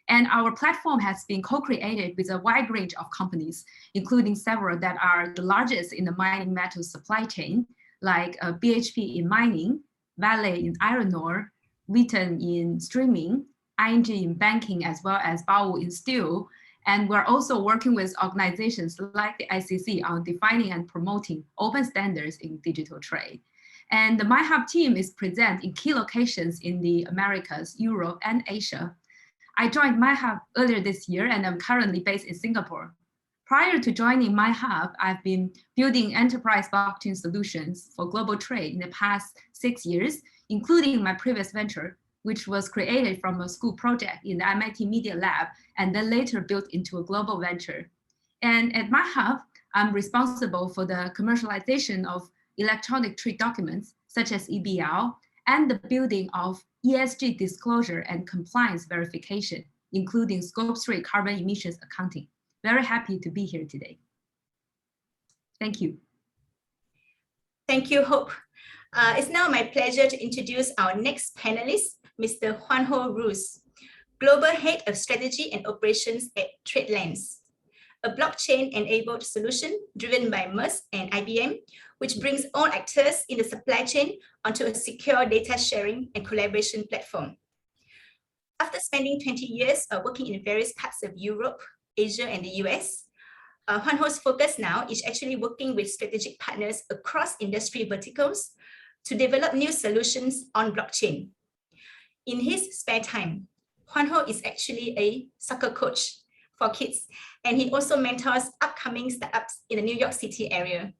And our platform has been co-created with a wide range of companies, including several that are the largest in the mining metals supply chain, like BHP in mining, Vale in iron ore, Wheaton in streaming, ING in banking, as well as Baowu in steel. And we're also working with organizations like the ICC on defining and promoting open standards in digital trade. And the MindHub team is present in key locations in the Americas, Europe, and Asia. I joined MindHub earlier this year, and I'm currently based in Singapore. Prior to joining MindHub, I've been building enterprise blockchain solutions for global trade in the past 6 years, including my previous venture, which was created from a school project in the MIT Media Lab, and then later built into a global venture. And at MindHub, I'm responsible for the commercialization of electronic trade documents, such as EBL, and the building of ESG disclosure and compliance verification, including Scope 3 carbon emissions accounting. Very happy to be here today. Thank you. Thank you, Hope. It's now my pleasure to introduce our next panelist, Mr. Juanjo Ruz, Global Head of Strategy and Operations at TradeLens, a blockchain-enabled solution driven by Maersk and IBM, which brings all actors in the supply chain onto a secure data sharing and collaboration platform. After spending 20 years working in various parts of Europe, Asia, and the US, Juanjo's focus now is actually working with strategic partners across industry verticals to develop new solutions on blockchain. In his spare time, Juanjo is actually a soccer coach for kids, and he also mentors upcoming startups in the New York City area.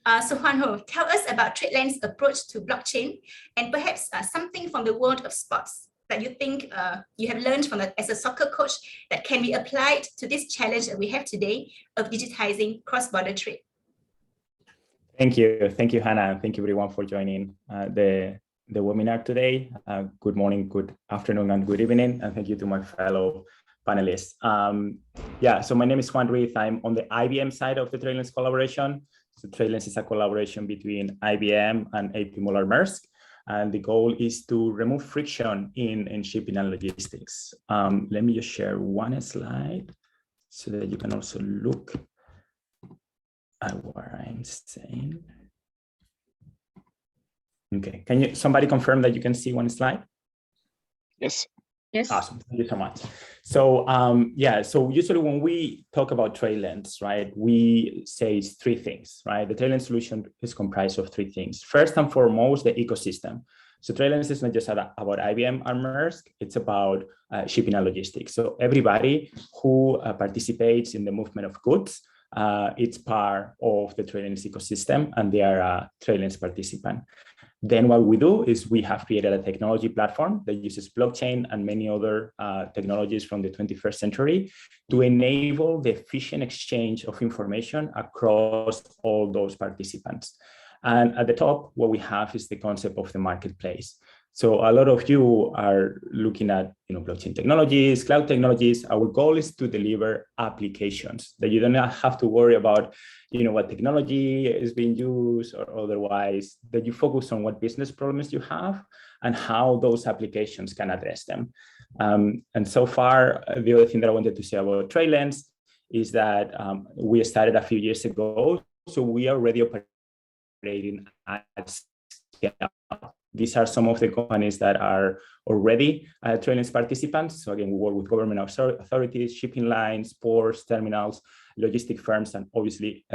So Juanjo, tell us about TradeLand's approach to blockchain and perhaps something from the world of sports that you think you have learned from as a soccer coach that can be applied to this challenge that we have today of digitizing cross-border trade. Thank you, Hannah, and thank you everyone for joining the webinar today. Good morning, good afternoon, and good evening, and thank you to my fellow panelists. So my name is Juan Ruiz. I'm on the IBM side of the TradeLands collaboration. So TradeLands is a collaboration between IBM and AP Moller Maersk, and the goal is to remove friction in shipping and logistics. Let me just share one slide so that you can also look at what I'm saying. Okay, can somebody confirm that you can see one slide? Yes. Yes. Awesome, thank you so much. So so usually when we talk about TradeLands, right, we say three things, right? The TradeLands solution is comprised of three things. First and foremost, the ecosystem. So TradeLands is not just about IBM and Maersk, it's about shipping and logistics. So everybody who participates in the movement of goods, it's part of the TradeLands ecosystem, and they are a TradeLands participant. Then what we do is we have created a technology platform that uses blockchain and many other technologies from the 21st century to enable the efficient exchange of information across all those participants. And at the top, what we have is the concept of the marketplace. So a lot of you are looking at blockchain technologies, cloud technologies. Our goal is to deliver applications that you don't have to worry about what technology is being used or otherwise, that you focus on what business problems you have and how those applications can address them. And so far, the other thing that I wanted to say about TradeLands is that we started a few years ago, so we are already operating at scale. These are some of the companies that are already TradeLands participants. So again, we work with government authorities, shipping lines, ports, terminals, logistic firms, and obviously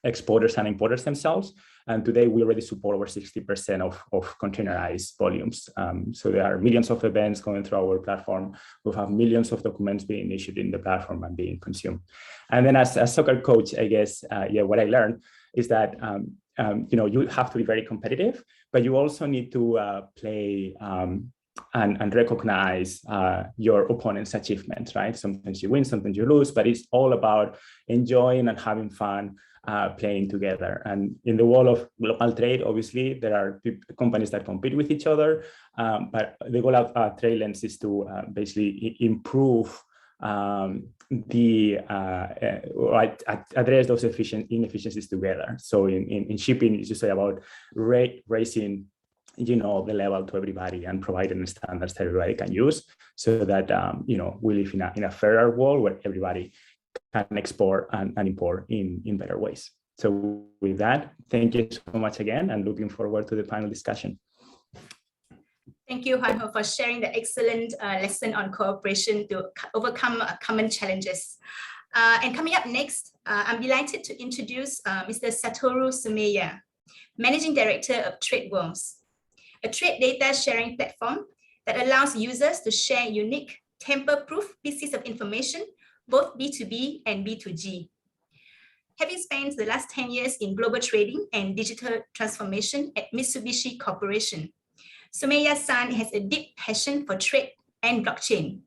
exporters and importers themselves. And today we already support over 60% of containerized volumes. So there are millions of events going through our platform. We have millions of documents being issued in the platform and being consumed. And then as a soccer coach, I guess, what I learned is that you have to be very competitive, but you also need to play and recognize your opponent's achievements, right? Sometimes you win, sometimes you lose, but it's all about enjoying and having fun playing together. And in the world of global trade, obviously, there are companies that compete with each other, but the goal of TradeLands is to basically improve address those inefficiencies together. So in shipping, it's just about raising the level to everybody and providing standards that everybody can use, so that we live in a fairer world where everybody can export and import in better ways. So with that, thank you so much again, and looking forward to the panel discussion. Thank you, Juanjo, for sharing the excellent lesson on cooperation to overcome common challenges. And coming up next, I'm delighted to introduce Mr. Satoru Sumeya, Managing Director of TradeWorms, a trade data sharing platform that allows users to share unique, tamper-proof pieces of information, both B2B and B2G. Having spent the last 10 years in global trading and digital transformation at Mitsubishi Corporation, Sumeya-san has a deep passion for trade and blockchain.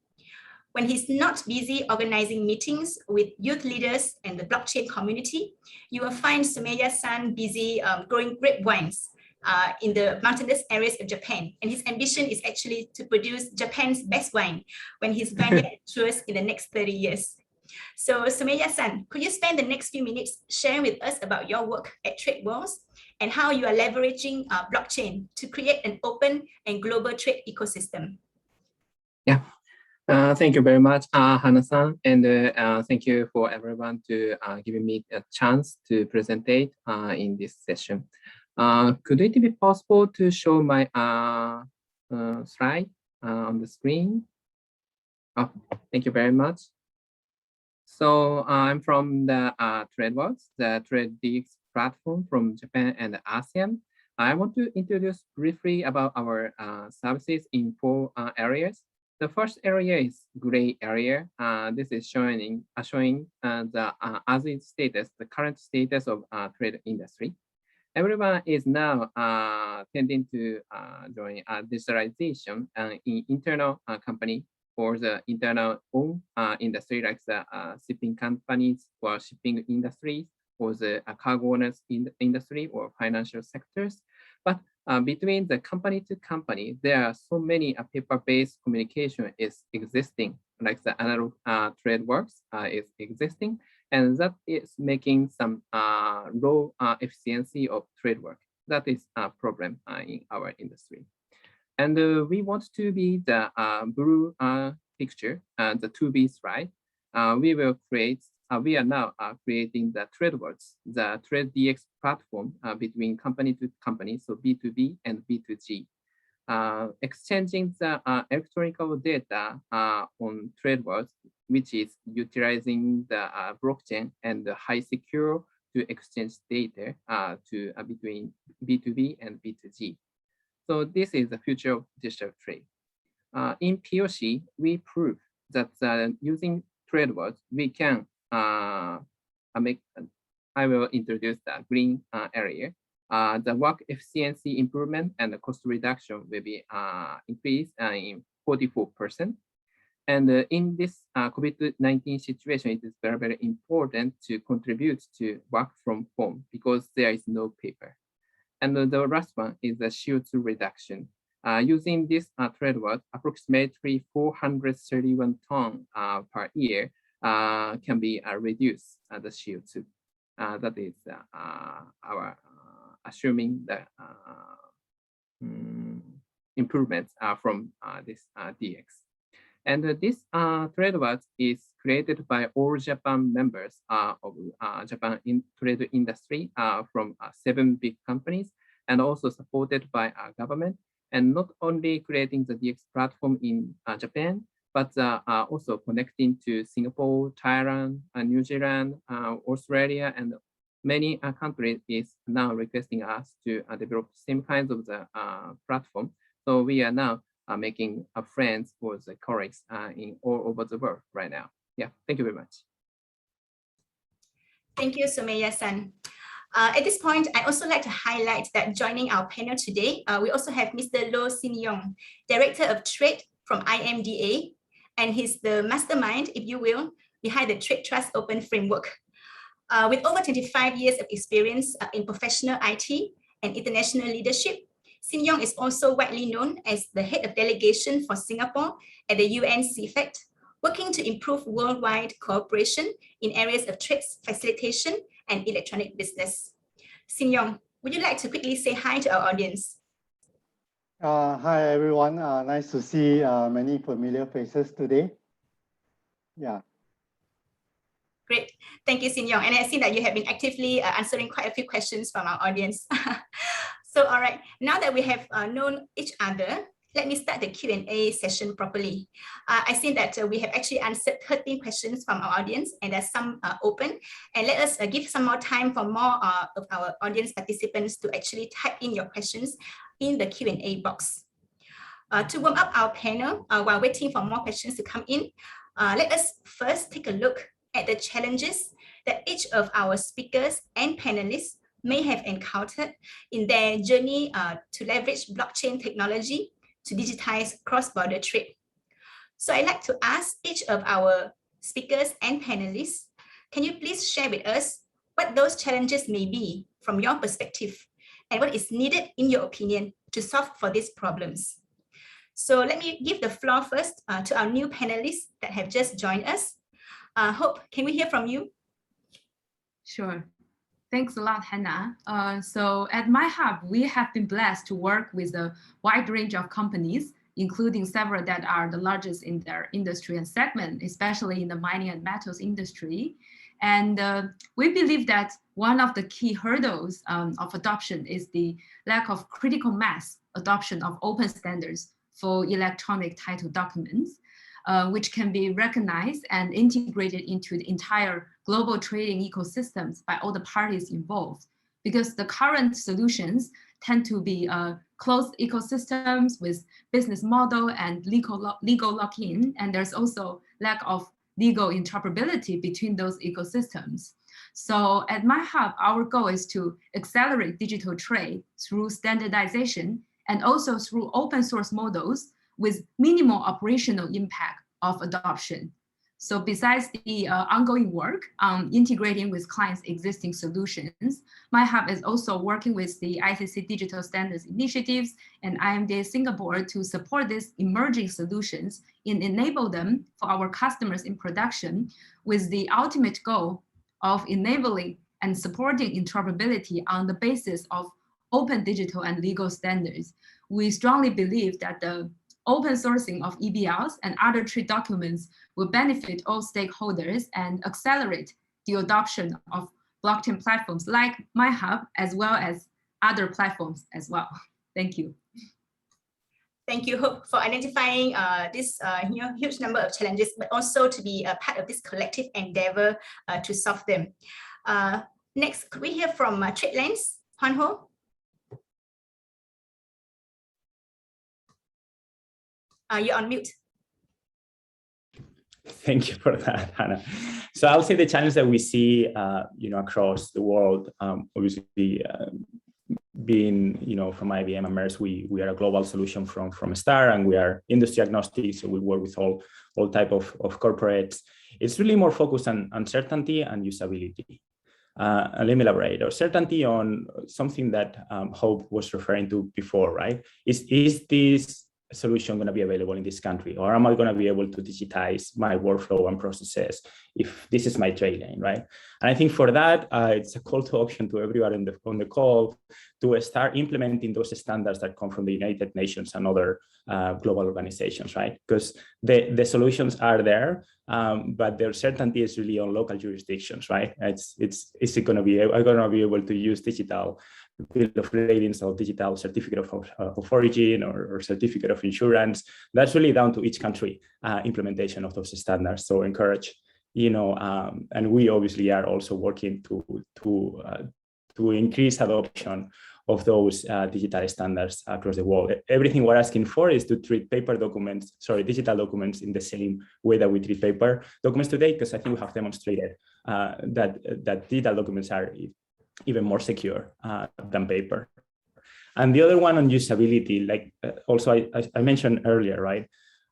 When he's not busy organizing meetings with youth leaders and the blockchain community, you will find Sumeya-san busy growing grapevines in the mountainous areas of Japan. And his ambition is actually to produce Japan's best wine when his vineyard matures in the next 30 years. So Sumeya-san, could you spend the next few minutes sharing with us about your work at TradeWorms and how you are leveraging blockchain to create an open and global trade ecosystem? Yeah, thank you very much, Hannah-san, and thank you for everyone to giving me a chance to present in this session. Could it be possible to show my slide on the screen? Oh, thank you very much. So I'm from the TradeWorks, the trade DX platform from Japan and ASEAN. I want to introduce briefly about our services in 4 areas. The first area is gray area. This is showing the as-is status, the current status of trade industry. everyone is now tending to join digitalization in internal company or the internal own industry, like the shipping companies or shipping industries, or the cargo owners in the industry or financial sectors. But between the company to company, there are so many paper-based communication is existing, like the analog trade works is existing, and that is making some low efficiency of trade work. That is a problem in our industry. And we want to be the blue picture, the 2B slide. We will create, we are now creating the TradeWorks, the Trade DX platform between company to company, so B2B and B2G. Exchanging the electronic data on TradeWorks, which is utilizing the blockchain and the high secure to exchange data to between B2B and B2G. So this is the future of digital trade. In POC, we prove that using TradeWorks, we can make, I will introduce the green area. The work efficiency improvement and the cost reduction will be increased in 44%. And in this COVID-19 situation, it is very, very important to contribute to work from home because there is no paper. And the last one is the CO2 reduction. Using this TradeWorks, approximately 431 tons per year can be reduced the CO2. That is our assuming the improvements from this DX. And this TradeWorks is created by all Japan members of Japan trade industry from 7 big companies, and also supported by our government. And not only creating the DX platform in Japan, but also connecting to Singapore, Thailand, New Zealand, Australia, and many countries is now requesting us to develop same kinds of the platform. So we are now making friends with the colleagues in all over the world right now. Yeah, thank you very much. Thank you, Someya-san. At this point, I also like to highlight that joining our panel today, we also have Mr. Loh Sin Yong, Director of Trade from IMDA, and he's the mastermind, if you will, behind the TradeTrust Open Framework. With over 25 years of experience in professional IT and international leadership, Sin Yong is also widely known as the head of delegation for Singapore at the UN CFAT, working to improve worldwide cooperation in areas of trade facilitation and electronic business. Sin Yong, would you like to quickly say hi to our audience? Hi, everyone. Nice to see many familiar faces today. Yeah. Great. Thank you, Sin Yong. And I see that you have been actively answering quite a few questions from our audience. So, all right, now that we have known each other, let me start the Q&A session properly. I see that we have actually answered 13 questions from our audience, and there's some open. And let us give some more time for more of our audience participants to actually type in your questions in the Q&A box. To warm up our panel while waiting for more questions to come in, let us first take a look at the challenges that each of our speakers and panelists may have encountered in their journey to leverage blockchain technology to digitize cross-border trade. So I'd like to ask each of our speakers and panelists, can you please share with us what those challenges may be from your perspective and what is needed in your opinion to solve for these problems? So let me give the floor first to our new panelists that have just joined us. Hope, can we hear from you? Sure. Thanks a lot, Hannah. So at MyHub, we have been blessed to work with a wide range of companies, including several that are the largest in their industry and segment, especially in the mining and metals industry. And we believe that one of the key hurdles of adoption is the lack of critical mass adoption of open standards for electronic title documents, which can be recognized and integrated into the entire global trading ecosystems by all the parties involved. Because the current solutions tend to be closed ecosystems with business model and legal lock-in, and there's also lack of legal interoperability between those ecosystems. So at MyHub, our goal is to accelerate digital trade through standardization and also through open source models with minimal operational impact of adoption. So besides the ongoing work integrating with clients' existing solutions, MyHub is also working with the ICC Digital Standards Initiatives and IMDA Singapore to support these emerging solutions and enable them for our customers in production with the ultimate goal of enabling and supporting interoperability on the basis of open digital and legal standards. We strongly believe that the open sourcing of EBLs and other trade documents will benefit all stakeholders and accelerate the adoption of blockchain platforms like MyHub, as well as other platforms as well. Thank you. Thank you, Hope, for identifying this huge number of challenges, but also to be a part of this collective endeavor to solve them. Next, could we hear from TradeLens, Hwan Ho? You're on mute. Thank you for that, Hannah. So I'll say the challenge that we see, across the world, obviously, being, from IBM and MERS, we are a global solution from STAR, and we are industry agnostic, so we work with all type of corporates. It's really more focused on uncertainty and usability. And let me elaborate. Or certainty on something that Hope was referring to before, right? Is this solution going to be available in this country, or am I going to be able to digitize my workflow and processes if this is my trade lane, right? And I think for that, it's a call to action to everyone on the call to start implementing those standards that come from the United Nations and other global organizations, right? Because the solutions are there, but their certainty is really on local jurisdictions, right? Is it going to be? Are going to be able to use digital bill of ladings or digital certificate of origin or certificate of insurance? That's really down to each country implementation of those standards. So encourage, and we obviously are also working to increase adoption of those digital standards across the world. Everything we're asking for is to treat digital documents in the same way that we treat paper documents today, because I think we have demonstrated that digital documents are even more secure than paper. And the other one on usability, like also I mentioned earlier, right?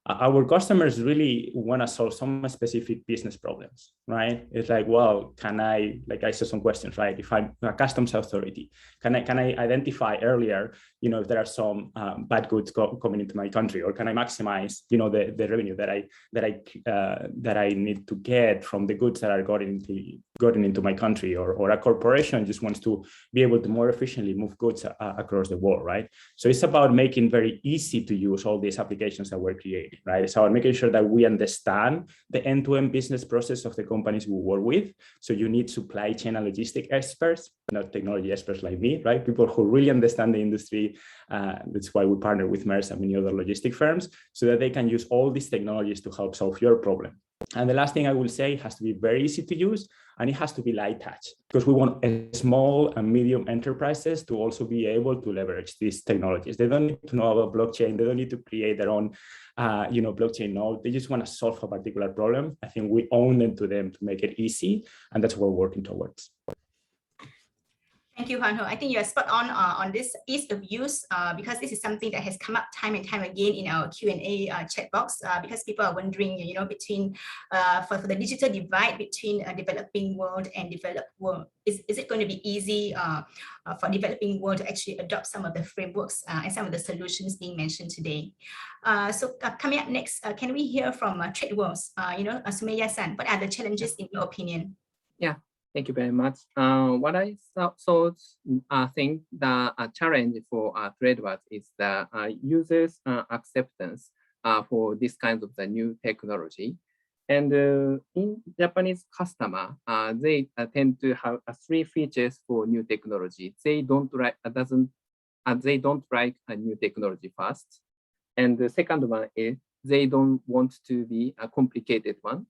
Our customers really want to solve some specific business problems, right? It's like, well, I saw some questions, right? If I'm a customs authority, can I identify earlier, if there are some bad goods coming into my country, or can I maximize, the revenue that I need to get from the goods that are gotten into my country, or a corporation just wants to be able to more efficiently move goods across the world, right? So it's about making very easy to use all these applications that we're creating. Right? So making sure that we understand the end-to-end business process of the companies we work with. So you need supply chain and logistic experts, not technology experts like me, right? People who really understand the industry. That's why we partner with MERS and many other logistic firms, so that they can use all these technologies to help solve your problem. And the last thing I will say, it has to be very easy to use, and it has to be light touch, because we want small and medium enterprises to also be able to leverage these technologies. They don't need to know about blockchain. They don't need to create their own, blockchain node. They just want to solve a particular problem. I think we own them to make it easy, and that's what we're working towards. Thank you, Hwan Ho. I think you are spot on this ease of use, because this is something that has come up time and time again in our Q&A chat box, because people are wondering, between for the digital divide between a developing world and developed world, is it going to be easy for developing world to actually adopt some of the frameworks and some of the solutions being mentioned today? So coming up next, can we hear from TradeWorks? Sumayya-san, what are the challenges in your opinion? Yeah. Thank you very much. What I think the challenge for TradeWorks is the users' acceptance for this kind of the new technology. And in Japanese customer, they tend to have three features for new technology. They don't like a new technology first. And the second one is they don't want to be a complicated one.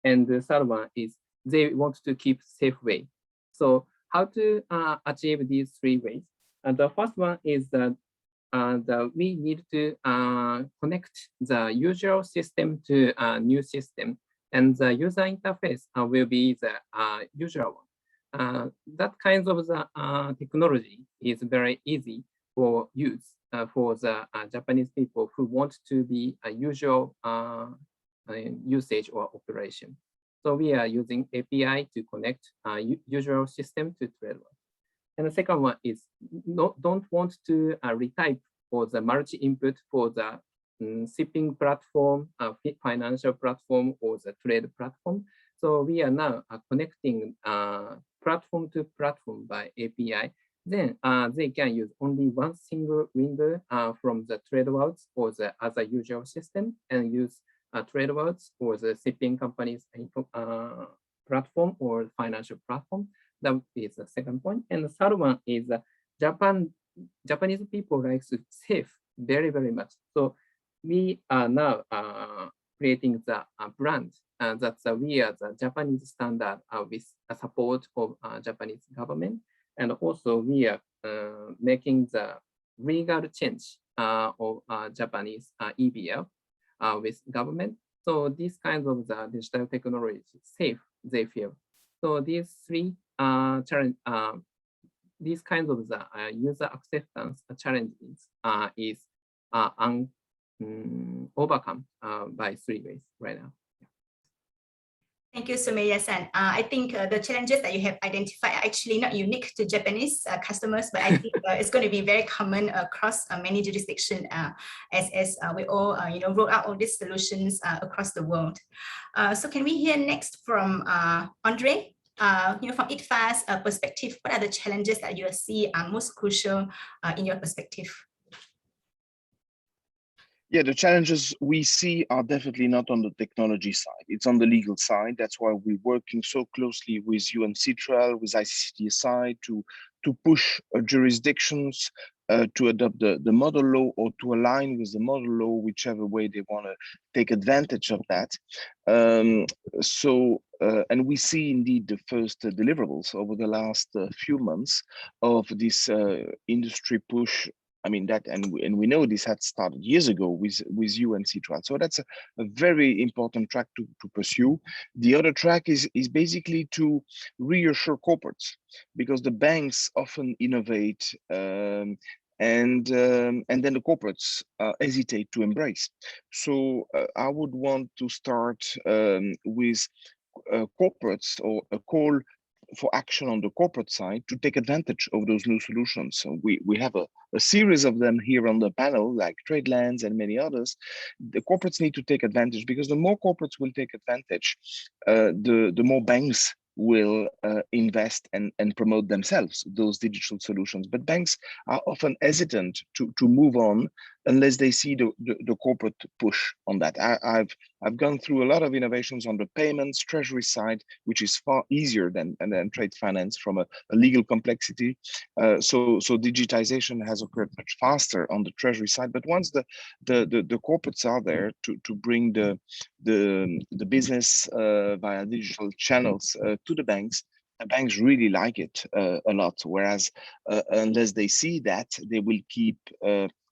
And the third one is they want to keep safe way. So how to achieve these three ways? And the first one is that we need to connect the usual system to a new system, and the user interface will be the usual one. that kind of the technology is very easy for use for the Japanese people who want to be a usual usage or operation. So we are using API to connect usual system to TradeTrust. And the second one is don't want to retype for the multi-input for the shipping platform, financial platform, or the trade platform. So we are now connecting platform to platform by API. Then they can use only one single window from the TradeTrust or the other usual system and use TradeTrust or the shipping company's platform or financial platform. That is the second point. And the third one is Japanese people like to save very, very much. So we are now creating the brand that we are the Japanese standard with support of Japanese government. And also we are making the legal change of Japanese EBL with government. So these kinds of the digital technology safe, they feel. So these three challenge, these kinds of the user acceptance challenges is overcome by 3 ways right now. Thank you, Sumeya-san. I think the challenges that you have identified are actually not unique to Japanese customers, but I think it's going to be very common across many jurisdictions as we all roll out all these solutions across the world. So can we hear next from Andre? From ITFA's perspective, what are the challenges that you see are most crucial in your perspective? Yeah, the challenges we see are definitely not on the technology side. It's on the legal side. That's why we're working so closely with UNCITRAL, with ICCTSI to push jurisdictions to adopt the model law or to align with the model law, whichever way they want to take advantage of that. And we see indeed the first deliverables over the last few months of this industry push. I mean that, and we know this had started years ago with UNCITRAL. So that's a very important track to pursue. The other track is basically to reassure corporates, because the banks often innovate and then the corporates hesitate to embrace. So I would want to start with corporates, or a call for action on the corporate side to take advantage of those new solutions. So we have a series of them here on the panel, like TradeLands and many others. The corporates need to take advantage, because the more corporates will take advantage, the more banks will invest and promote themselves those digital solutions. But banks are often hesitant to move on unless they see the corporate push on that. I've gone through a lot of innovations on the payments, treasury side, which is far easier than trade finance from a legal complexity. So digitization has occurred much faster on the treasury side. But once the corporates are there to bring the business via digital channels to the banks really like it a lot. Whereas unless they see that, they will keep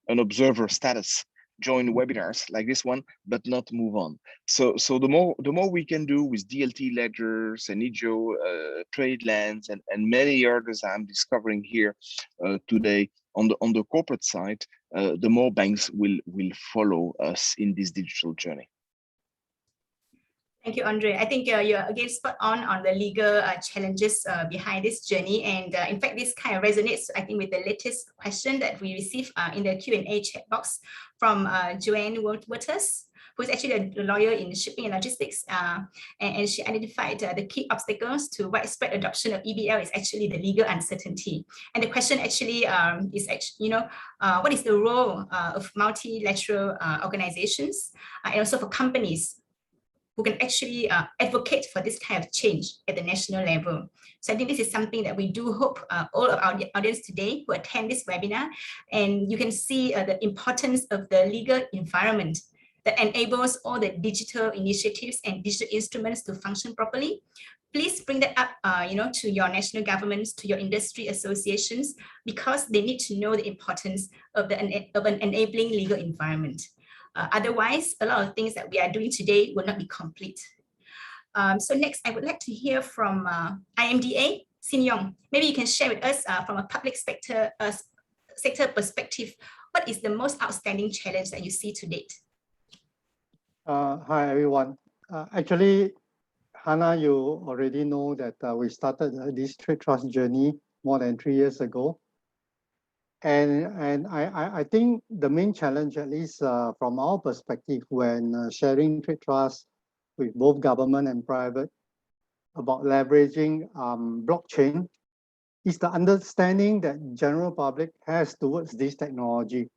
an observer status, join webinars like this one, but not move on. So the more we can do with DLT ledgers and IJO, TradeLands, and many others I'm discovering here today on the corporate side, the more banks will follow us in this digital journey. Thank you, Andre. I think you're again spot on the legal challenges behind this journey. And in fact, this kind of resonates, I think, with the latest question that we received in the Q&A chat box from Joanne Waters, who is actually a lawyer in shipping and logistics. And she identified the key obstacles to widespread adoption of EBL is actually the legal uncertainty. And the question actually is, what is the role of multilateral organizations and also for companies who can actually advocate for this kind of change at the national level. So I think this is something that we do hope all of our audience today who attend this webinar, and you can see the importance of the legal environment that enables all the digital initiatives and digital instruments to function properly. Please bring that up to your national governments, to your industry associations, because they need to know the importance of an enabling legal environment. Otherwise, a lot of things that we are doing today will not be complete. So next, I would like to hear from IMDA. Sin Yong, maybe you can share with us from a public sector perspective, what is the most outstanding challenge that you see to date? Hi, everyone. Actually, Hannah, you already know that we started this TradeTrust journey more than 3 years ago. And I think the main challenge, at least from our perspective, when sharing TradeTrust with both government and private about leveraging blockchain, is the understanding that general public has towards this technology.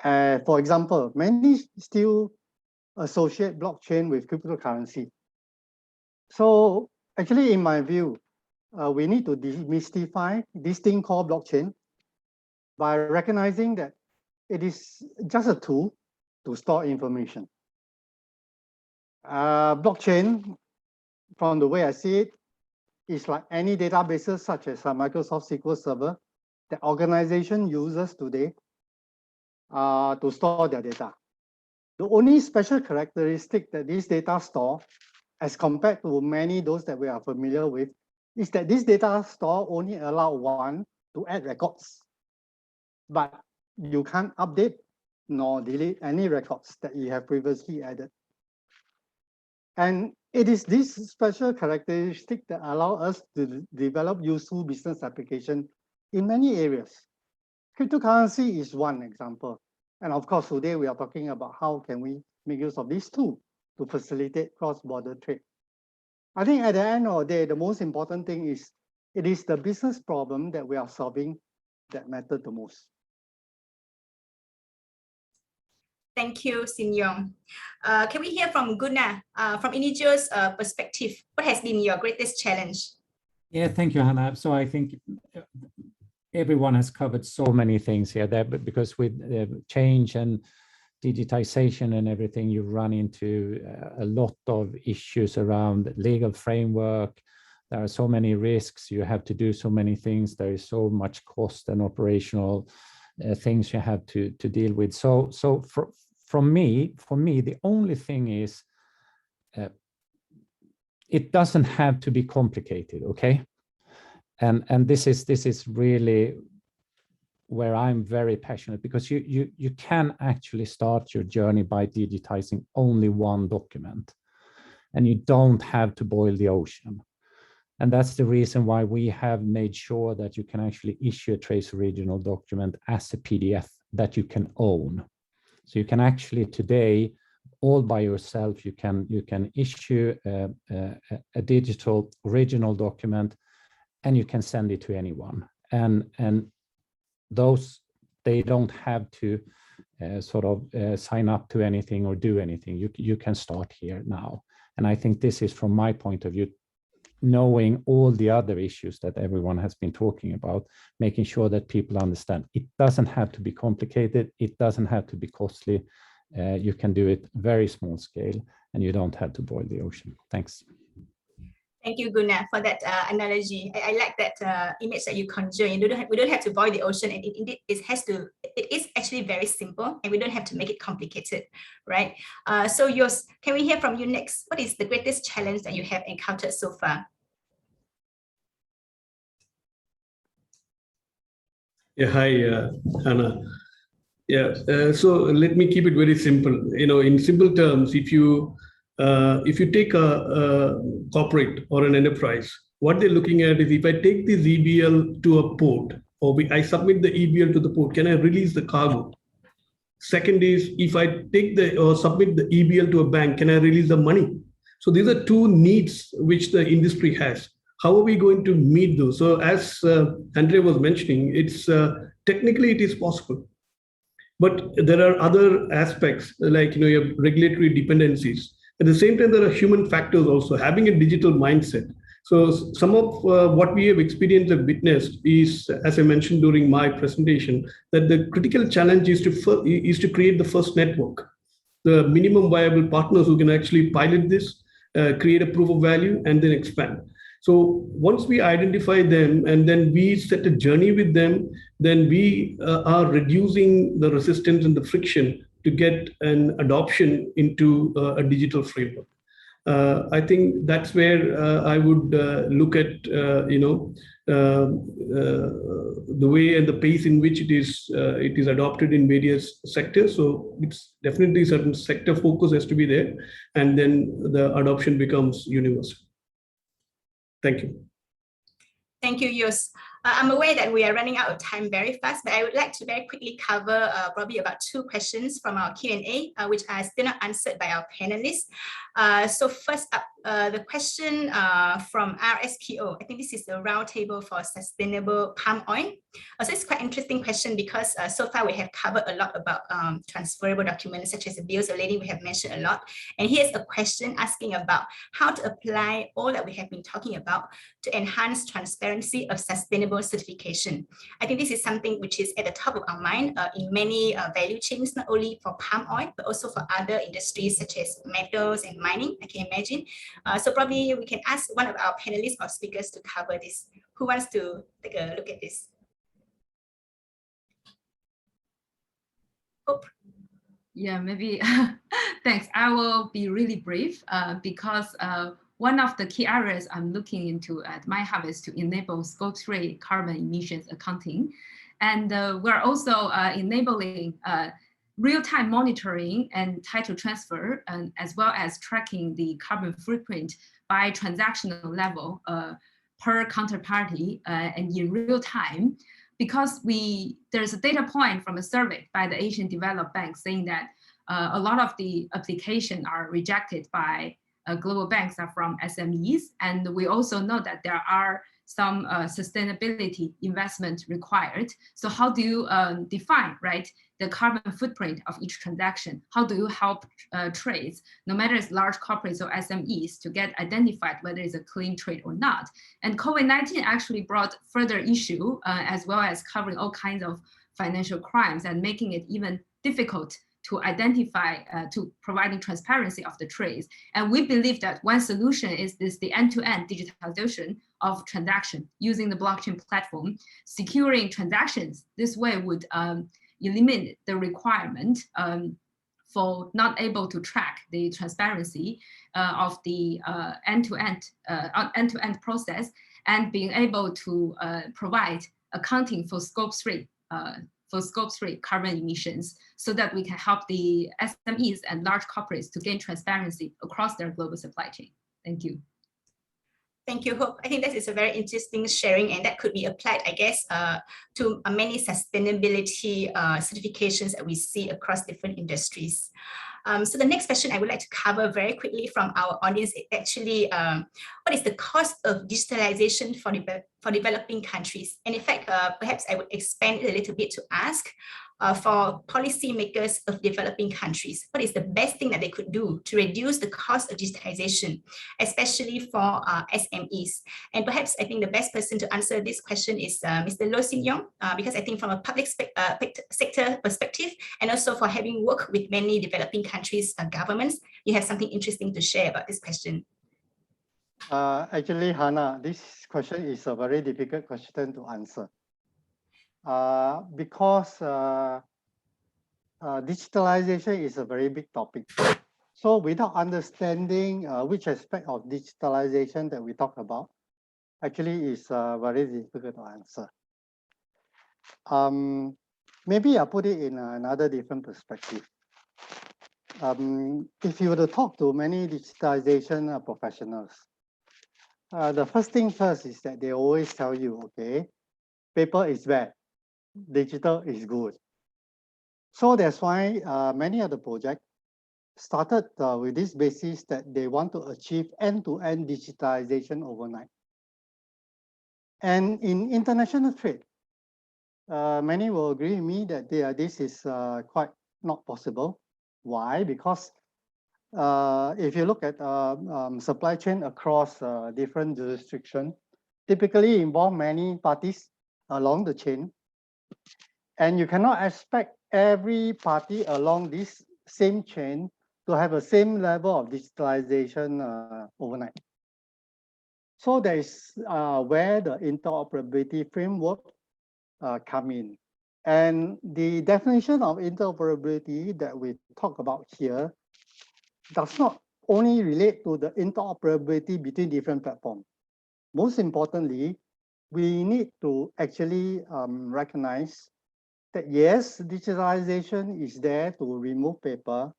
For example, many still associate blockchain with cryptocurrency. So actually, in my view, we need to demystify this thing called blockchain by recognizing that it is just a tool to store information. Blockchain, from the way I see it, is like any databases such as Microsoft SQL Server that organization uses today to store their data. The only special characteristic that this data store, as compared to many those that we are familiar with, is that this data store only allow one to add records, but you can't update nor delete any records that you have previously added. And it is this special characteristic that allow us to develop useful business application in many areas. Cryptocurrency is one example. And of course, today we are talking about how can we make use of this tool to facilitate cross-border trade. I think at the end of the day, the most important thing is it is the business problem that we are solving that matter the most. Thank you, Sin Yong. Can we hear from Gunnar, from Inijo's perspective? What has been your greatest challenge? Yeah, thank you, Hannah. So I think everyone has covered so many things here there, but because with change and digitization and everything, you run into a lot of issues around legal framework. There are so many risks. You have to do so many things. There is so much cost and operational things you have to deal with. So for me, the only thing is it doesn't have to be complicated, okay? And this is really where I'm very passionate, because you can actually start your journey by digitizing only one document, and you don't have to boil the ocean. And that's the reason why we have made sure that you can actually issue a trace original document as a PDF that you can own. So you can actually today, all by yourself, you can issue a digital original document, and you can send it to anyone. And those, they don't have to sign up to anything or do anything. You can start here now. And I think this is, from my point of view, knowing all the other issues that everyone has been talking about, making sure that people understand it doesn't have to be complicated, it doesn't have to be costly. You can do it very small scale, and you don't have to boil the ocean. Thanks. Thank you, Gunnar, for that analogy. I like that image that you conjure. We don't have to boil the ocean, and it is actually very simple, and we don't have to make it complicated, right? So Jos, can we hear from you next? What is the greatest challenge that you have encountered so far? Yeah, hi, Hannah. Yeah, so let me keep it very simple. In simple terms, if you take a corporate or an enterprise, what they're looking at is, if I take this EBL to a port, or I submit the EBL to the port, can I release the cargo? Second is, if I take or submit the EBL to a bank, can I release the money? So these are two needs which the industry has. How are we going to meet those? So as Andrea was mentioning, it's technically it is possible. But there are other aspects, like you have regulatory dependencies. At the same time, there are human factors also, having a digital mindset. So some of what we have experienced and witnessed is, as I mentioned during my presentation, that the critical challenge is to create the first network, the minimum viable partners who can actually pilot this, create a proof of value, and then expand. So once we identify them and then we set a journey with them, then we are reducing the resistance and the friction to get an adoption into a digital framework. I think that's where I would look at the way and the pace in which it is adopted in various sectors. So it's definitely certain sector focus has to be there, and then the adoption becomes universal. Thank you. Thank you, Yus. I'm aware that we are running out of time very fast, but I would like to very quickly cover probably about 2 questions from our Q&A, which are still not answered by our panelists. So first up, the question from RSPO. I think this is the Roundtable for Sustainable Palm Oil. So it's quite an interesting question because so far we have covered a lot about transferable documents such as the bills of lading. We have mentioned a lot. And here's a question asking about how to apply all that we have been talking about to enhance transparency of sustainable certification. I think this is something which is at the top of our mind in many value chains, not only for palm oil, but also for other industries such as metals and mining, I can imagine. So probably we can ask one of our panelists or speakers to cover this. Who wants to take a look at this? Hope. Yeah, maybe. Thanks. I will be really brief because one of the key areas I'm looking into at my hub is to enable Scope 3 carbon emissions accounting. And we're also enabling real-time monitoring and title transfer, and as well as tracking the carbon footprint by transactional level per counterparty and in real time. Because there's a data point from a survey by the Asian Developed Bank saying that a lot of the applications are rejected by global banks are from SMEs. And we also know that there are some sustainability investment required. So how do you define, right, the carbon footprint of each transaction? How do you help trades, no matter it's large corporates or SMEs, to get identified whether it's a clean trade or not? And COVID-19 actually brought further issue as well as covering all kinds of financial crimes and making it even difficult to identify, to providing transparency of the trades. And we believe that one solution is the end-to-end digitalization of transaction using the blockchain platform, securing transactions. This way would eliminate the requirement for not able to track the transparency of the end-to-end process, and being able to provide accounting for Scope 3 carbon emissions, so that we can help the SMEs and large corporates to gain transparency across their global supply chain. Thank you. Thank you, Hope. I think that is a very interesting sharing, and that could be applied, I guess, to many sustainability certifications that we see across different industries. So the next question I would like to cover very quickly from our audience is actually, what is the cost of digitalization for developing countries? And in fact, perhaps I would expand it a little bit to ask, for policymakers of developing countries, what is the best thing that they could do to reduce the cost of digitization, especially for SMEs? And perhaps I think the best person to answer this question is Mr. Loh Sin Yong, because I think from a public sector perspective, and also for having worked with many developing countries' governments, you have something interesting to share about this question. Actually, Hannah, this question is a very difficult question to answer. Because digitalization is a very big topic. So without understanding which aspect of digitalization that we talk about, actually is very difficult to answer. Maybe I'll put it in another different perspective. If you were to talk to many digitalization professionals, the first thing first is that they always tell you, okay, paper is bad, digital is good. So that's why many of the projects started with this basis that they want to achieve end-to-end digitalization overnight. And in international trade, many will agree with me that this is quite not possible. Why? Because if you look at supply chain across different jurisdictions, typically involve many parties along the chain. And you cannot expect every party along this same chain to have the same level of digitalization overnight. So that is where the interoperability framework come in. And the definition of interoperability that we talk about here does not only relate to the interoperability between different platforms. Most importantly, we need to actually recognize that yes, digitalization is there to remove paper,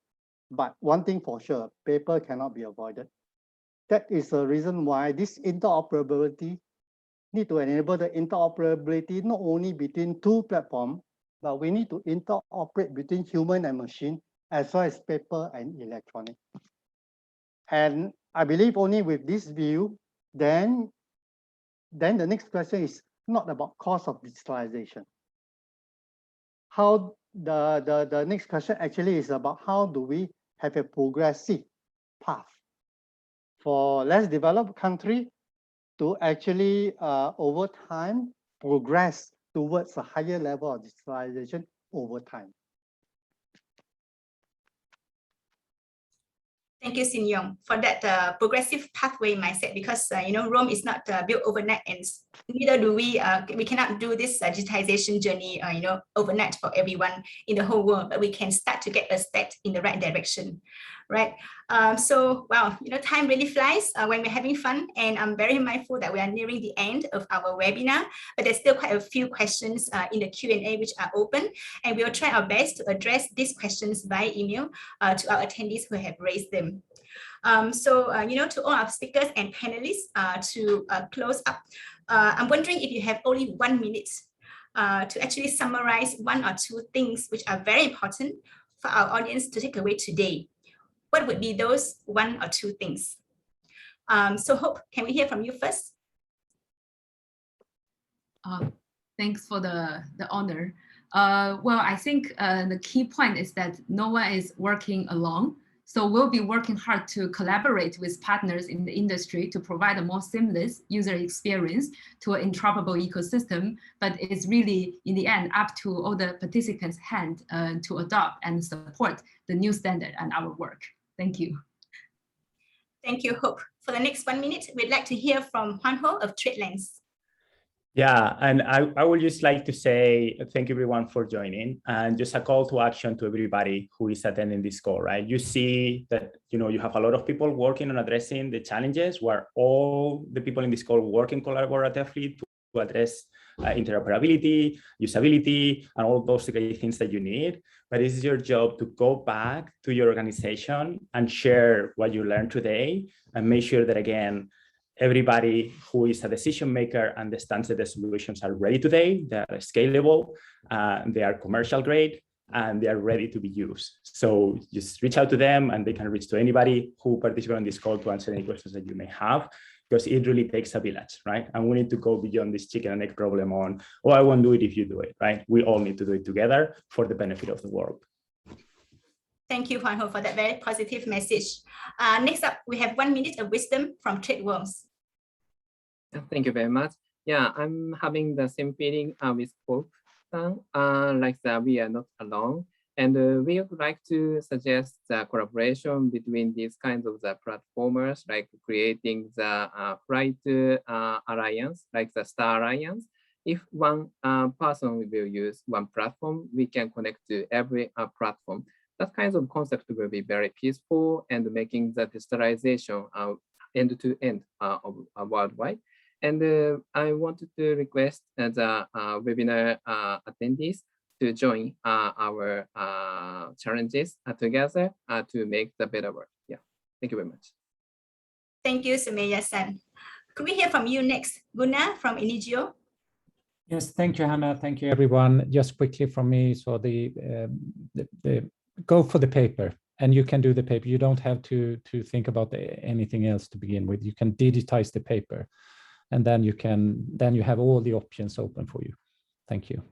but one thing for sure, paper cannot be avoided. That is the reason why this interoperability need to enable the interoperability not only between two platforms, but we need to interoperate between human and machine, as well as paper and electronic. And I believe only with this view, then the next question is not about cost of digitalization. How the next question actually is about how do we have a progressive path for less developed country to actually over time progress towards a higher level of digitalization over time. Thank you, Sin Yong, for that progressive pathway mindset, because Rome is not built overnight, and neither do we. We cannot do this digitization journey, overnight for everyone in the whole world. But we can start to get a step in the right direction, right? So, wow, time really flies when we're having fun, and I'm very mindful that we are nearing the end of our webinar. But there's still quite a few questions in the Q&A which are open, and we will try our best to address these questions by email to our attendees who have raised them. To all our speakers and panelists, to close up, I'm wondering if you have only 1 minute to actually summarize one or two things which are very important for our audience to take away today. What would be those one or two things? So Hope, can we hear from you first? Thanks for the honor. Well, I think the key point is that no one is working alone. So we'll be working hard to collaborate with partners in the industry to provide a more seamless user experience to an interoperable ecosystem. But it's really, in the end, up to all the participants' hand to adopt and support the new standard and our work. Thank you. Thank you, Hope. For the next 1 minute, we'd like to hear from Juan Ho of TradeLens. Yeah, and I would just like to say thank you everyone for joining, and just a call to action to everybody who is attending this call, right? You see that, you have a lot of people working on addressing the challenges where all the people in this call working collaboratively to address interoperability, usability, and all those great things that you need. But it's your job to go back to your organization and share what you learned today and make sure that, again, everybody who is a decision maker understands that the solutions are ready today, they are scalable, they are commercial grade, and they are ready to be used. So just reach out to them, and they can reach to anybody who participates on this call to answer any questions that you may have, because it really takes a village, right? And we need to go beyond this chicken and egg problem on, oh, I won't do it if you do it, right? We all need to do it together for the benefit of the world. Thank you, Juan Ho, for that very positive message. Next up, we have 1 minute of wisdom from TradeWorms. Thank you very much. Yeah, I'm having the same feeling with Hope. Like that we are not alone. And we would like to suggest the collaboration between these kinds of the platformers, like creating the Flight Alliance, like the Star Alliance. If one person will use one platform, we can connect to every platform. That kind of concept will be very peaceful and making the digitalization end-to-end worldwide. And I wanted to request the webinar attendees to join our challenges together to make the better work. Yeah, thank you very much. Thank you, Sumeya-san. Could we hear from you next, Gunnar from Inigio? Yes, thank you, Hannah. Thank you, everyone. Just quickly from me, so go for the paper, and you can do the paper. You don't have to think about anything else to begin with. You can digitize the paper, and then you have all the options open for you. Thank you.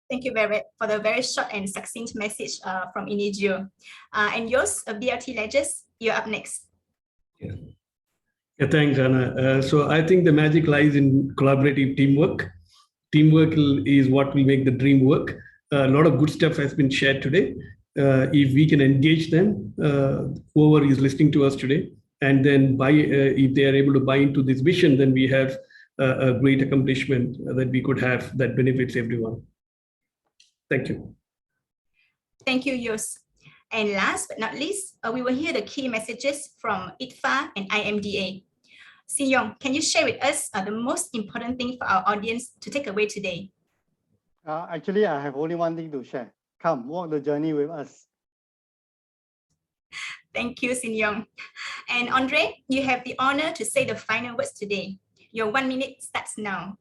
Thank you for the very short and succinct message from Inigio. And yours, BRT Ledgers, you're up next. Yeah, thanks, Anna. So I think the magic lies in collaborative teamwork. Teamwork is what will make the dream work. A lot of good stuff has been shared today. If we can engage them, whoever is listening to us today, and then if they are able to buy into this vision, then we have a great accomplishment that we could have that benefits everyone. Thank you. Thank you, Yus. And last but not least, we will hear the key messages from ITFA and IMDA. Sin Yong, can you share with us the most important thing for our audience to take away today? Actually, I have only one thing to share. Come, walk the journey with us. Thank you, Sin Yong. And Andre, you have the honor to say the final words today. Your 1 minute starts now.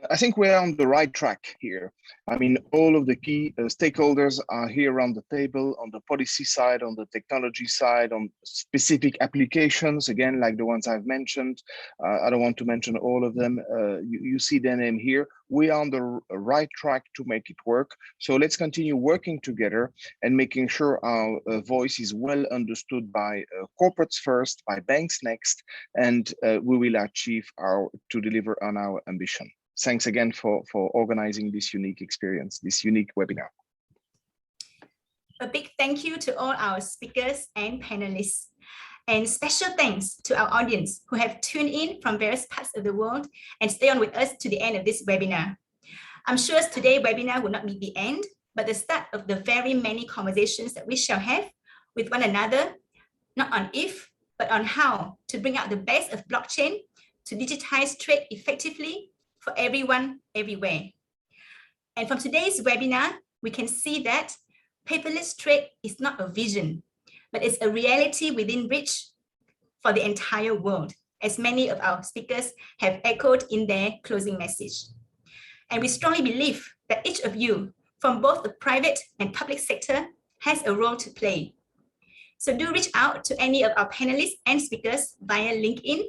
I think we're on the right track here. I mean, all of the key stakeholders are here around the table on the policy side, on the technology side, on specific applications, again, like the ones I've mentioned. I don't want to mention all of them. You see their name here. We are on the right track to make it work. So let's continue working together and making sure our voice is well understood by corporates first, by banks next, and we will achieve to deliver on our ambition. Thanks again for organizing this unique experience, this unique webinar. A big thank you to all our speakers and panelists. And special thanks to our audience who have tuned in from various parts of the world and stay on with us to the end of this webinar. I'm sure today's webinar will not be the end, but the start of the very many conversations that we shall have with one another, not on if, but on how to bring out the best of blockchain to digitize trade effectively for everyone, everywhere. And from today's webinar, we can see that paperless trade is not a vision, but it's a reality within reach for the entire world, as many of our speakers have echoed in their closing message. And we strongly believe that each of you, from both the private and public sector, has a role to play. So do reach out to any of our panelists and speakers via LinkedIn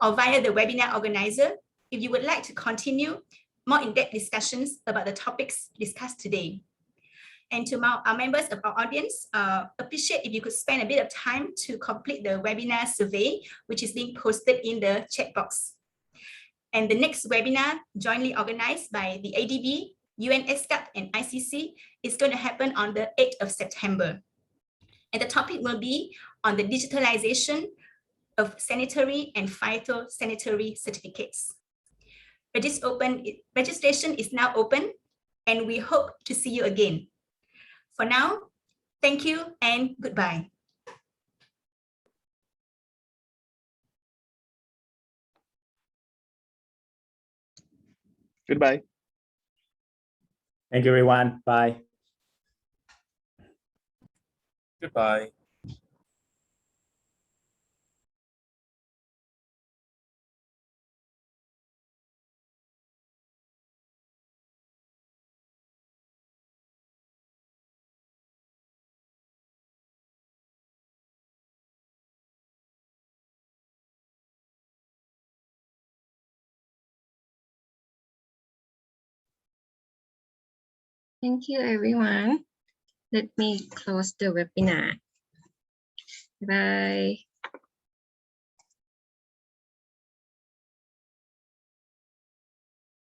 or via the webinar organizer if you would like to continue more in-depth discussions about the topics discussed today. And to our members of our audience, appreciate if you could spend a bit of time to complete the webinar survey, which is being posted in the chat box. And the next webinar, jointly organized by the ADB, ESCAP, and ICC, is going to happen on the 8th of September. And the topic will be on the digitalization of sanitary and phytosanitary certificates. Registration is now open, and we hope to see you again. For now, thank you and goodbye. Goodbye. Thank you, everyone. Bye. Goodbye. Thank you, everyone. Let me close the webinar. Bye.